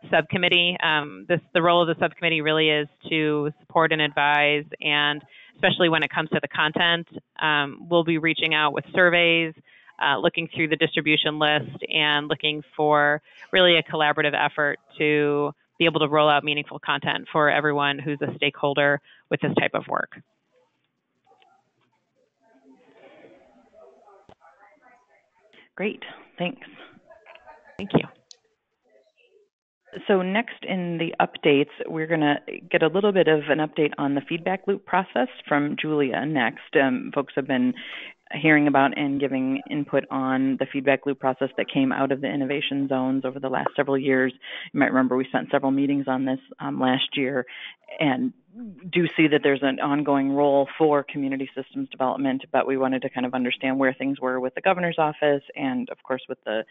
subcommittee. The role of the subcommittee really is to support and advise, and especially when it comes to the content, we'll be reaching out with surveys, looking through the distribution list, and looking for really a collaborative effort to be able to roll out meaningful content for everyone who's a stakeholder with this type of work. Great, thanks. Thank you. So next in the updates, we're going to get a little bit of an update on the feedback loop process from Julia next. Folks have been hearing about and giving input on the feedback loop process that came out of the innovation zones over the last several years. You might remember we spent several meetings on this last year, and do see that there's an ongoing role for community systems development, but we wanted to kind of understand where things were with the governor's office and, of course, with the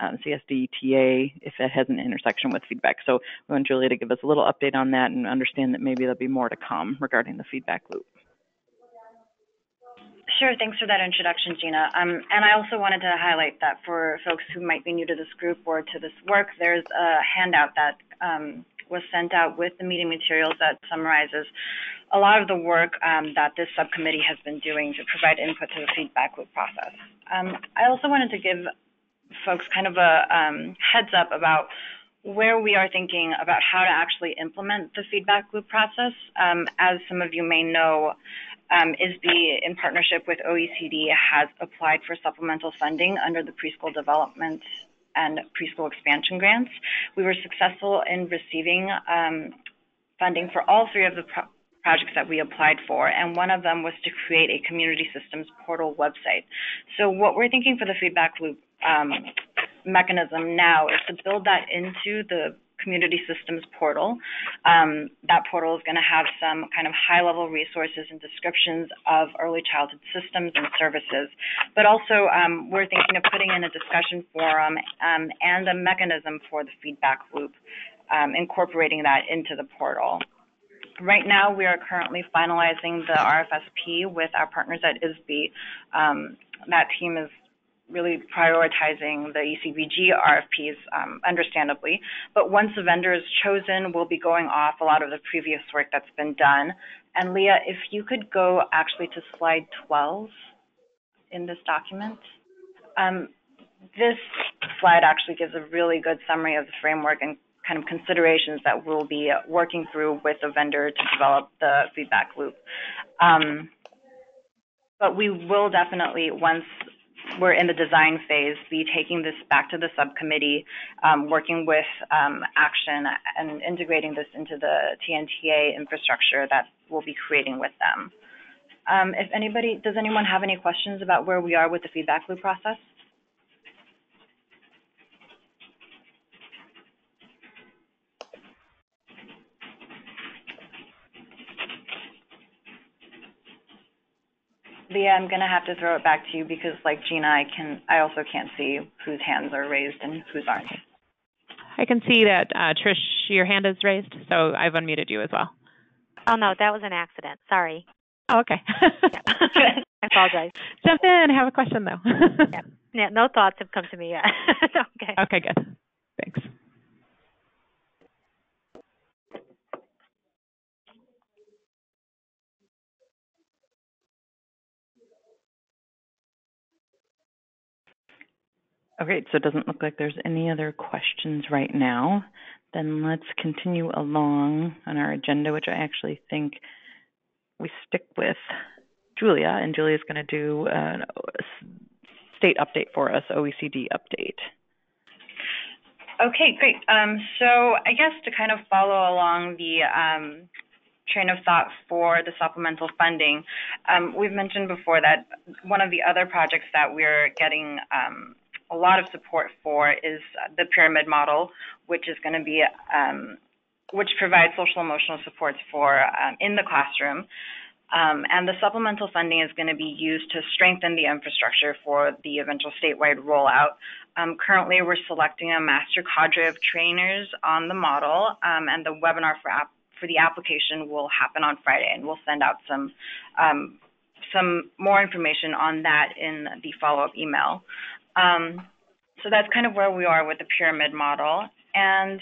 CSD-TA, if it has an intersection with feedback. So we want Julia to give us a little update on that and understand that maybe there'll be more to come regarding the feedback loop. Sure, thanks for that introduction, Gina. And I also wanted to highlight that for folks who might be new to this group or to this work, there's a handout that was sent out with the meeting materials that summarizes a lot of the work that this subcommittee has been doing to provide input to the feedback loop process. I also wanted to give folks kind of a heads up about where we are thinking about how to actually implement the feedback loop process. As some of you may know, ISB, in partnership with OECD, has applied for supplemental funding under the Preschool Development and Preschool Expansion Grants. We were successful in receiving funding for all three of the projects that we applied for, and one of them was to create a community systems portal website. So what we're thinking for the feedback loop mechanism now is to build that into the community systems portal. That portal is going to have some kind of high-level resources and descriptions of early childhood systems and services, but also we're thinking of putting in a discussion forum and a mechanism for the feedback loop, incorporating that into the portal. Right now, we are currently finalizing the RFSP with our partners at ISB. That team is really prioritizing the ECBG RFPs, understandably. But once the vendor is chosen, we'll be going off a lot of the previous work that's been done. And Leah, if you could go actually to slide 12 in this document. This slide actually gives a really good summary of the framework and kind of considerations that we'll be working through with the vendor to develop the feedback loop. But we will definitely, once we're in the design phase, be taking this back to the subcommittee, working with Action and integrating this into the TNTA infrastructure that we'll be creating with them. Does anyone have any questions about where we are with the feedback loop process? Leah, I'm going to have to throw it back to you because, like Gina, I also can't see whose hands are raised and whose aren't. I can see that, Trish, your hand is raised, so I've unmuted you as well. Oh, no, that was an accident. Sorry. Oh, okay. I apologize. Jump in. I have a question, though. Yeah, no thoughts have come to me yet. Okay. Okay, good. Thanks. Okay, so it doesn't look like there's any other questions right now. Then let's continue along on our agenda, which I actually think we stick with Julia, and Julia's going to do a state update for us, OECD update. Okay, great. So I guess to kind of follow along the train of thought for the supplemental funding, we've mentioned before that one of the other projects that we're getting a lot of support for is the pyramid model, which is going to be, which provides social emotional supports for in the classroom. And the supplemental funding is going to be used to strengthen the infrastructure for the eventual statewide rollout. Currently, we're selecting a master cadre of trainers on the model, and the webinar for the application will happen on Friday, and we'll send out some more information on that in the follow-up email. So that's kind of where we are with the pyramid model. And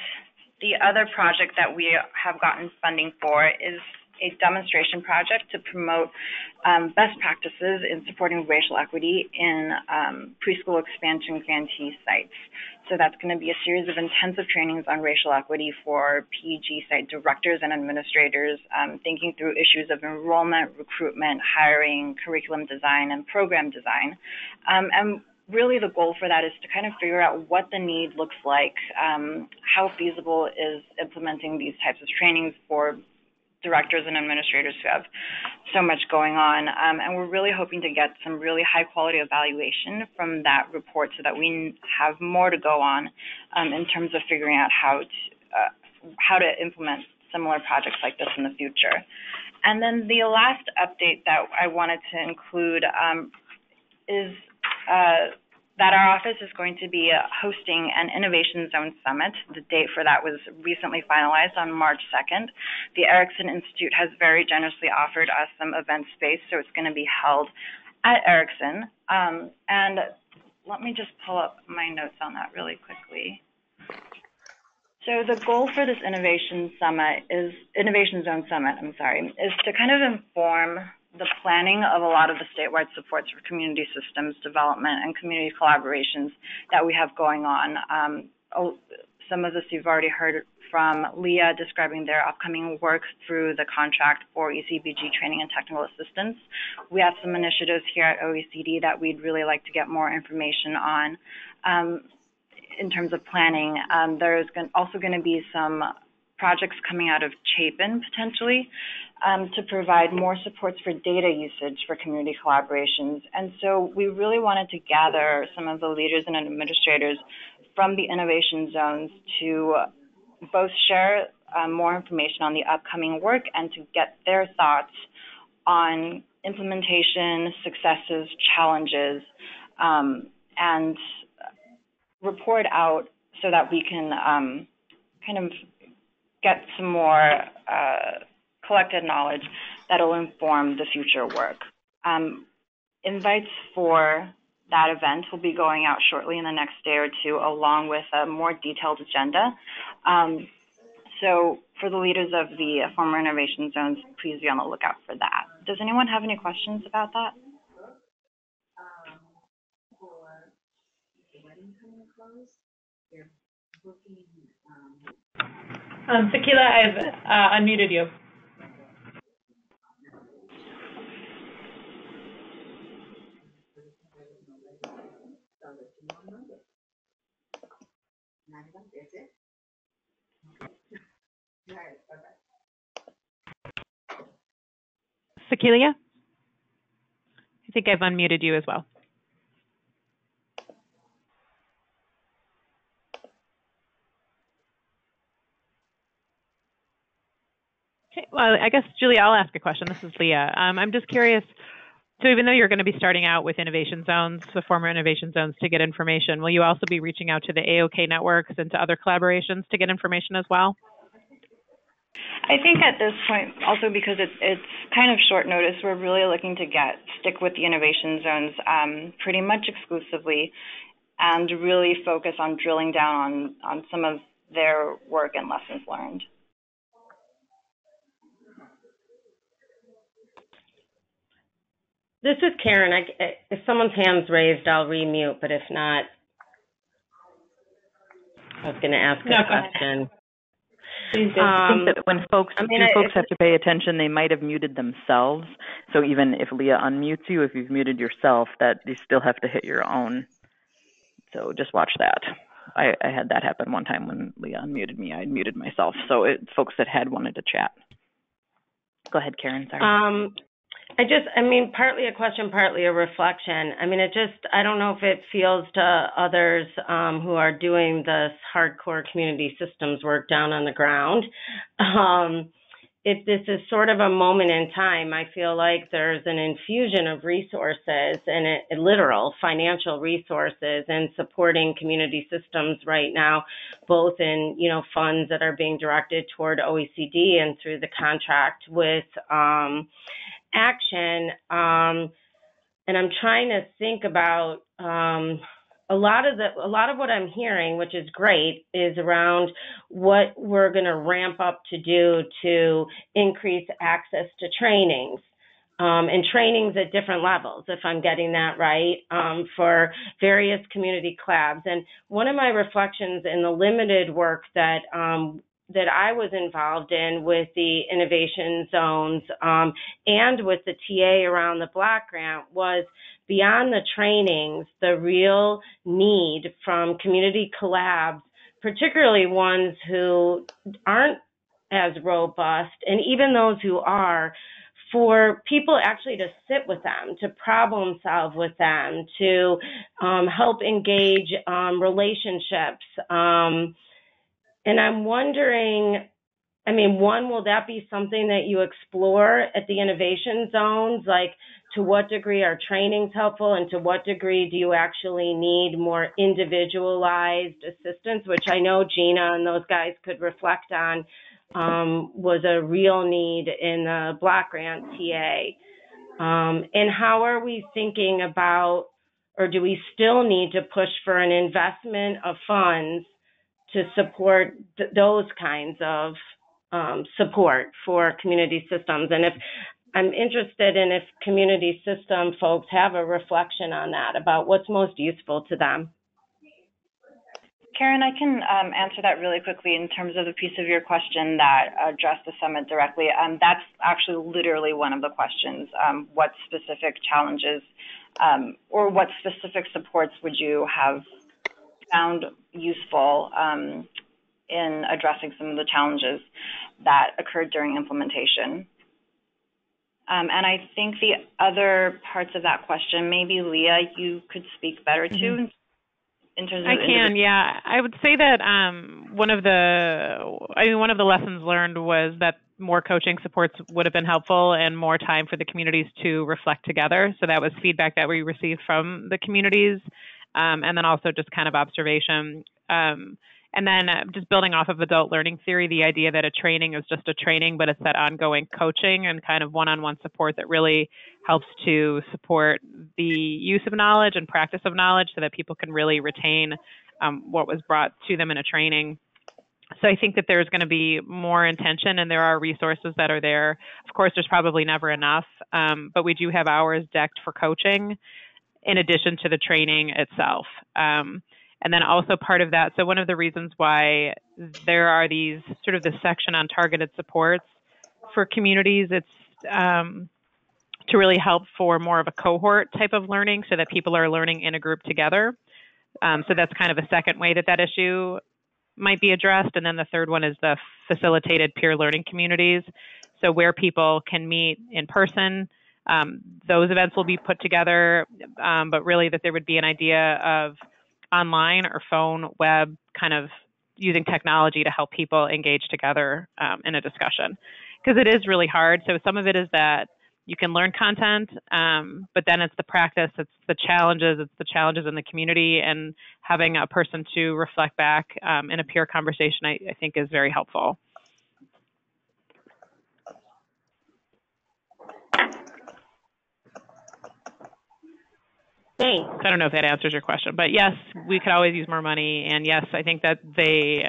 the other project that we have gotten funding for is a demonstration project to promote best practices in supporting racial equity in preschool expansion grantee sites. So that's going to be a series of intensive trainings on racial equity for PEG site directors and administrators, thinking through issues of enrollment, recruitment, hiring, curriculum design, and program design. And really the goal for that is to kind of figure out what the need looks like, how feasible is implementing these types of trainings for directors and administrators who have so much going on. And we're really hoping to get some really high quality evaluation from that report so that we have more to go on in terms of figuring out how to implement similar projects like this in the future. And then the last update that I wanted to include is that our office is going to be hosting an Innovation Zone Summit. The date for that was recently finalized on March 2nd. The Erickson Institute has very generously offered us some event space, so it's going to be held at Erickson. And let me just pull up my notes on that really quickly. So the goal for this Innovation Zone Summit, is to kind of inform the planning of a lot of the statewide supports for community systems development and community collaborations that we have going on. Some of this you've already heard from Leah describing their upcoming work through the contract for ECBG training and technical assistance. We have some initiatives here at OECD that we'd really like to get more information on in terms of planning. There's also going to be some projects coming out of Chapin potentially to provide more supports for data usage for community collaborations. And so we really wanted to gather some of the leaders and administrators from the innovation zones to both share more information on the upcoming work and to get their thoughts on implementation, successes, challenges, and report out so that we can kind of get some more collected knowledge that will inform the future work. Invites for that event will be going out shortly in the next day or two, along with a more detailed agenda. So for the leaders of the former innovation zones, please be on the lookout for that. Does anyone have any questions about that? Sakila, I've unmuted you. Sakilia? I think I've unmuted you as well. Okay, well, I guess, Julia, I'll ask a question. This is Leah. I'm just curious, so even though you're going to be starting out with innovation zones, the former innovation zones, to get information, will you also be reaching out to the AOK networks and to other collaborations to get information as well? I think at this point, also because it's kind of short notice, we're really looking to stick with the innovation zones pretty much exclusively and really focus on drilling down on some of their work and lessons learned. This is Karen. If someone's hand's raised, I'll remute, but if not, I was going to ask a question. Please do. I think that when folks have to pay attention, they might have muted themselves. So even if Leah unmutes you, if you've muted yourself, that you still have to hit your own. So just watch that. I had that happen one time when Leah unmuted me. I muted myself. So folks that had wanted to chat. Go ahead, Karen. Sorry. Partly a question, partly a reflection. I don't know if it feels to others who are doing this hardcore community systems work down on the ground. If this is sort of a moment in time, I feel like there's an infusion of resources and literal financial resources in supporting community systems right now, both in, funds that are being directed toward OECD and through the contract with Action, and I'm trying to think about a lot of what I'm hearing, which is great, is around what we're going to ramp up to do to increase access to trainings. And trainings at different levels, if I'm getting that right, for various community collabs. And one of my reflections in the limited work that I was involved in with the innovation zones and with the TA around the Block Grant was beyond the trainings, the real need from community collabs, particularly ones who aren't as robust, and even those who are, for people actually to sit with them, to problem solve with them, to help engage relationships. And I'm wondering, one, will that be something that you explore at the innovation zones? Like, to what degree are trainings helpful, and to what degree do you actually need more individualized assistance, which I know Gina and those guys could reflect on, was a real need in the Block Grant TA. And how are we thinking about, or do we still need to push for an investment of funds to support those kinds of support for community systems? And if I'm interested in if community system folks have a reflection on that about what's most useful to them. Karen, I can answer that really quickly in terms of the piece of your question that addressed the summit directly. That's actually literally one of the questions. What specific challenges or what specific supports would you have found useful in addressing some of the challenges that occurred during implementation? And I think the other parts of that question, maybe Leah, you could speak better to. In terms of I would say that one of the lessons learned was that more coaching supports would have been helpful and more time for the communities to reflect together. So that was feedback that we received from the communities, and then also just kind of observation. And then just building off of adult learning theory, the idea that a training is just a training, but it's that ongoing coaching and kind of one-on-one support that really helps to support the use of knowledge and practice of knowledge so that people can really retain what was brought to them in a training. So I think that there's going to be more intention, and there are resources that are there. Of course, there's probably never enough, but we do have hours decked for coaching in addition to the training itself. And then also part of that, so one of the reasons why there are these sort of this section on targeted supports for communities, it's to really help for more of a cohort type of learning so that people are learning in a group together. So that's kind of a second way that that issue might be addressed. And then the third one is the facilitated peer learning communities. So where people can meet in person, those events will be put together, but really that there would be an idea of online or phone, web, kind of using technology to help people engage together in a discussion. Because it is really hard. So some of it is that you can learn content, but then it's the practice, it's the challenges in the community, and having a person to reflect back in a peer conversation, I think is very helpful. Thanks. I don't know if that answers your question, but yes, we could always use more money. And yes, I think that they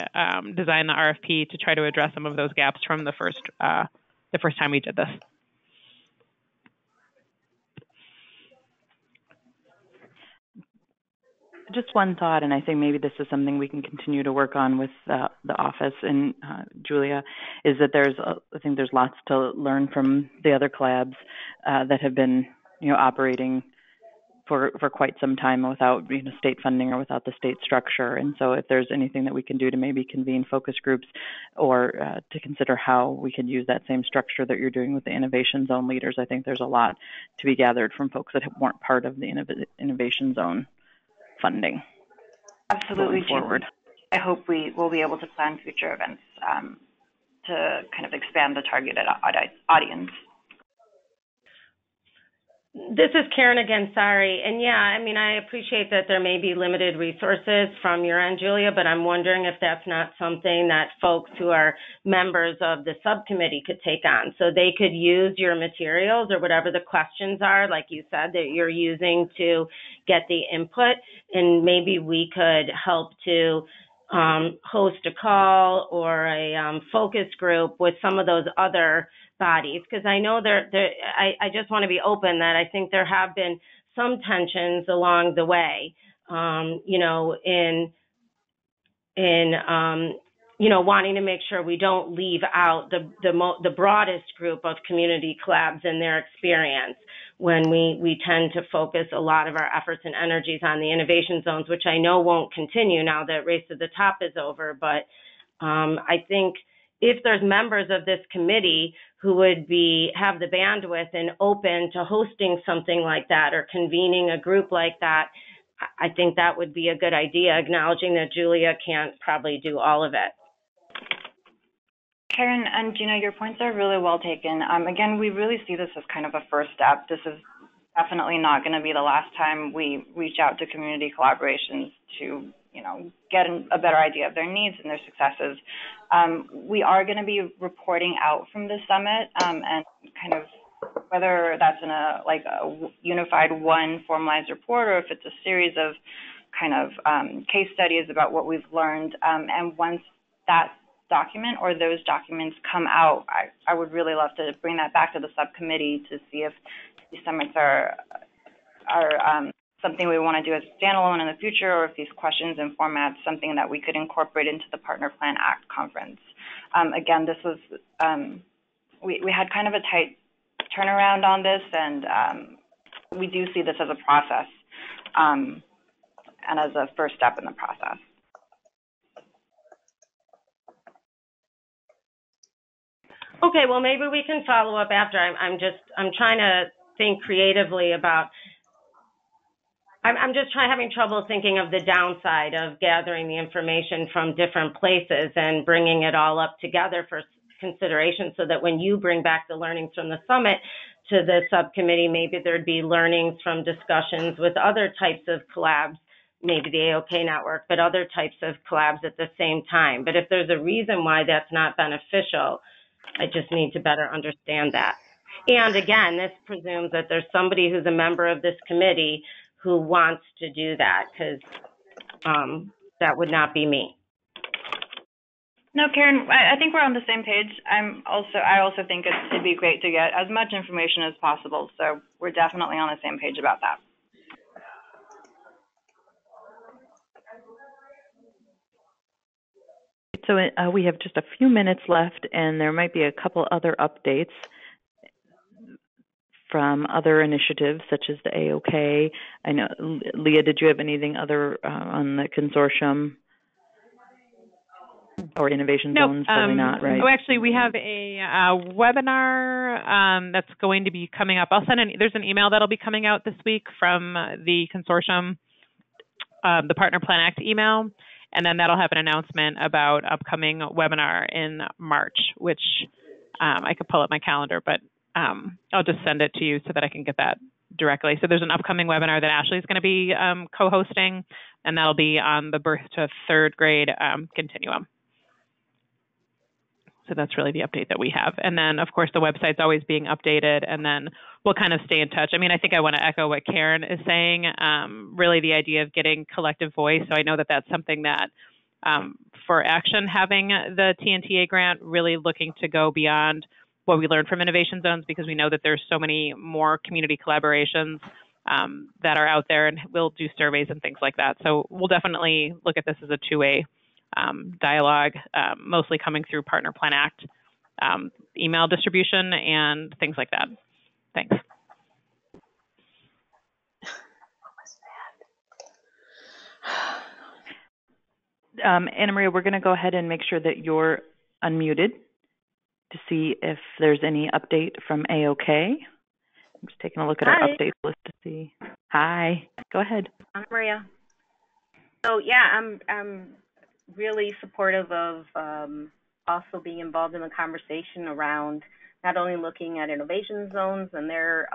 designed the RFP to try to address some of those gaps from the first time we did this. Just one thought, and I think maybe this is something we can continue to work on with the office and Julia, is that I think there's lots to learn from the other collabs that have been, operating for quite some time without state funding or without the state structure. And so if there's anything that we can do to maybe convene focus groups or to consider how we could use that same structure that you're doing with the Innovation Zone leaders, I think there's a lot to be gathered from folks that weren't part of the Innovation Zone funding. Absolutely. Forward. I hope we will be able to plan future events to kind of expand the targeted audience. This is Karen again, sorry. And yeah, I mean, I appreciate that there may be limited resources from your end, Julia, but I'm wondering if that's not something that folks who are members of the subcommittee could take on. So they could use your materials or whatever the questions are, like you said, that you're using to get the input, and maybe we could help to host a call or a focus group with some of those other bodies, because I know I just want to be open that I think there have been some tensions along the way, in wanting to make sure we don't leave out the broadest group of community collabs and their experience when we tend to focus a lot of our efforts and energies on the innovation zones, which I know won't continue now that Race to the Top is over. But I think if there's members of this committee who would have the bandwidth and open to hosting something like that or convening a group like that, I think that would be a good idea, acknowledging that Julia can't probably do all of it. Karen and Gina, your points are really well taken. Again, we really see this as kind of a first step. This is definitely not going to be the last time we reach out to community collaborations to, get a better idea of their needs and their successes. We are going to be reporting out from the summit and kind of whether that's in a unified one formalized report, or if it's a series of kind of case studies about what we've learned. And once that document or those documents come out, I would really love to bring that back to the subcommittee to see if these summits are something we want to do as standalone in the future, or if these questions and formats something that we could incorporate into the Partner Plan Act conference. Again, this was, we had kind of a tight turnaround on this, and we do see this as a process and as a first step in the process. Okay, well, maybe we can follow up after. I'm trying to think creatively about, I'm just having trouble thinking of the downside of gathering the information from different places and bringing it all up together for consideration, so that when you bring back the learnings from the summit to the subcommittee, maybe there'd be learnings from discussions with other types of collabs, maybe the AOK network, but other types of collabs at the same time. But if there's a reason why that's not beneficial, I just need to better understand that. And again, this presumes that there's somebody who's a member of this committee who wants to do that, because that would not be me. No, Karen, I think we're on the same page. I also think it'd be great to get as much information as possible. So we're definitely on the same page about that. So we have just a few minutes left, and there might be a couple other updates from other initiatives, such as the AOK. I know, Leah, did you have anything other on the consortium or innovation zones? Probably not, right? Oh, actually, we have a webinar that's going to be coming up. I'll send there's an email that'll be coming out this week from the consortium, the Partner Plan Act email, and then that'll have an announcement about upcoming webinar in March, which I could pull up my calendar, but I'll just send it to you so that I can get that directly. So there's an upcoming webinar that Ashley's going to be co-hosting, and that'll be on the birth to third grade continuum. So that's really the update that we have. And then, of course, the website's always being updated, and then we'll kind of stay in touch. I mean, I think I want to echo what Karen is saying, really the idea of getting collective voice. So I know that that's something that for Action, having the TNTA grant, really looking to go beyond what we learned from innovation zones, because we know that there's so many more community collaborations that are out there, and we'll do surveys and things like that. So we'll definitely look at this as a two-way dialogue, mostly coming through Partner Plan Act email distribution and things like that. Thanks. Anna Maria, we're going to go ahead and make sure that you're unmuted to see if there's any update from AOK. I'm just taking a look at our update list to see. Hi, go ahead. Anna Maria. So yeah, I'm really supportive of also being involved in the conversation around not only looking at innovation zones and their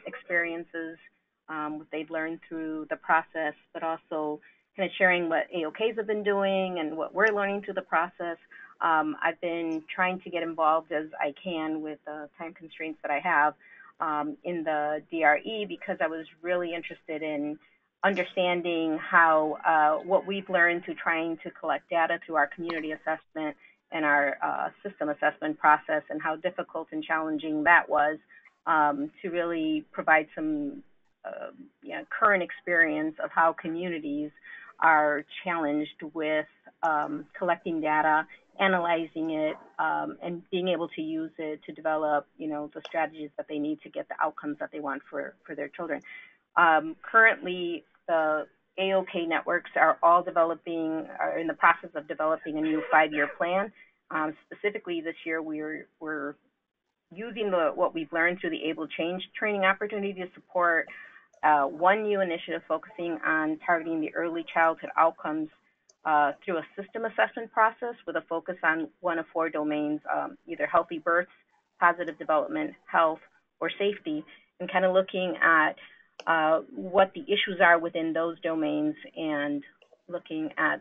experiences, what they've learned through the process, but also kind of sharing what AOKs have been doing and what we're learning through the process. I've been trying to get involved as I can with the time constraints that I have in the DRE, because I was really interested in understanding how what we've learned through trying to collect data through our community assessment and our system assessment process, and how difficult and challenging that was, to really provide some current experience of how communities are challenged with collecting data, analyzing it, and being able to use it to develop, the strategies that they need to get the outcomes that they want for their children. Currently, the AOK networks are all are in the process of developing a new 5-year plan. Specifically this year, we're using what we've learned through the Able Change training opportunity to support one new initiative focusing on targeting the early childhood outcomes through a system assessment process with a focus on one of 4 domains, either healthy births, positive development, health, or safety, and kind of looking at what the issues are within those domains, and looking at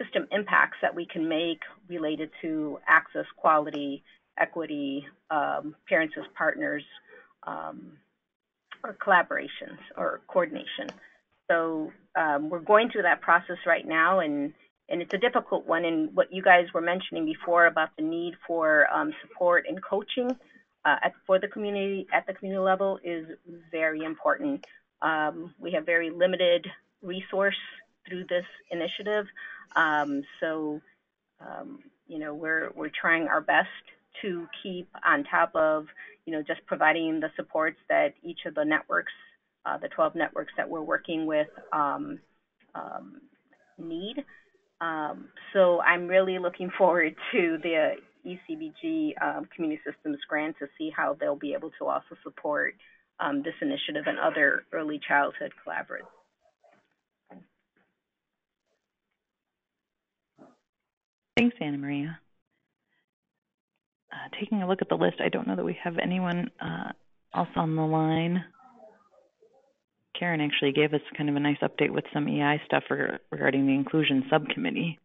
system impacts that we can make related to access, quality, equity, parents as partners, or collaborations or coordination. So we're going through that process right now, and it's a difficult one. And what you guys were mentioning before about the need for support and coaching for the community at the community level is very important. We have very limited resource through this initiative, we're trying our best to keep on top of just providing the supports that each of the networks, the 12 networks that we're working with, need. So I'm really looking forward to the ECBG Community Systems Grant to see how they'll be able to also support this initiative and other early childhood collaboratives. Thanks, Anna Maria. Taking a look at the list, I don't know that we have anyone else on the line. Karen actually gave us kind of a nice update with some EI stuff regarding the Inclusion Subcommittee.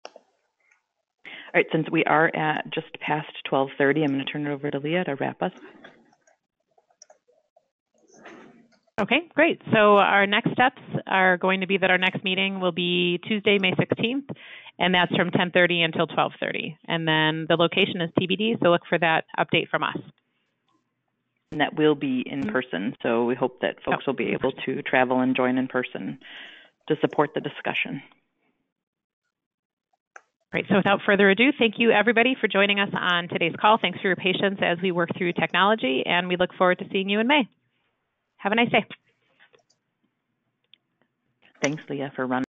All right, since we are at just past 12:30, I'm going to turn it over to Leah to wrap us. Okay, great. So our next steps are going to be that our next meeting will be Tuesday, May 16th, and that's from 10:30 until 12:30. And then the location is TBD, so look for that update from us. And that will be in person, so we hope that folks will be able to travel and join in person to support the discussion. Great, so without further ado, thank you everybody for joining us on today's call. Thanks for your patience as we work through technology, and we look forward to seeing you in May. Have a nice day. Thanks, Leah, for running.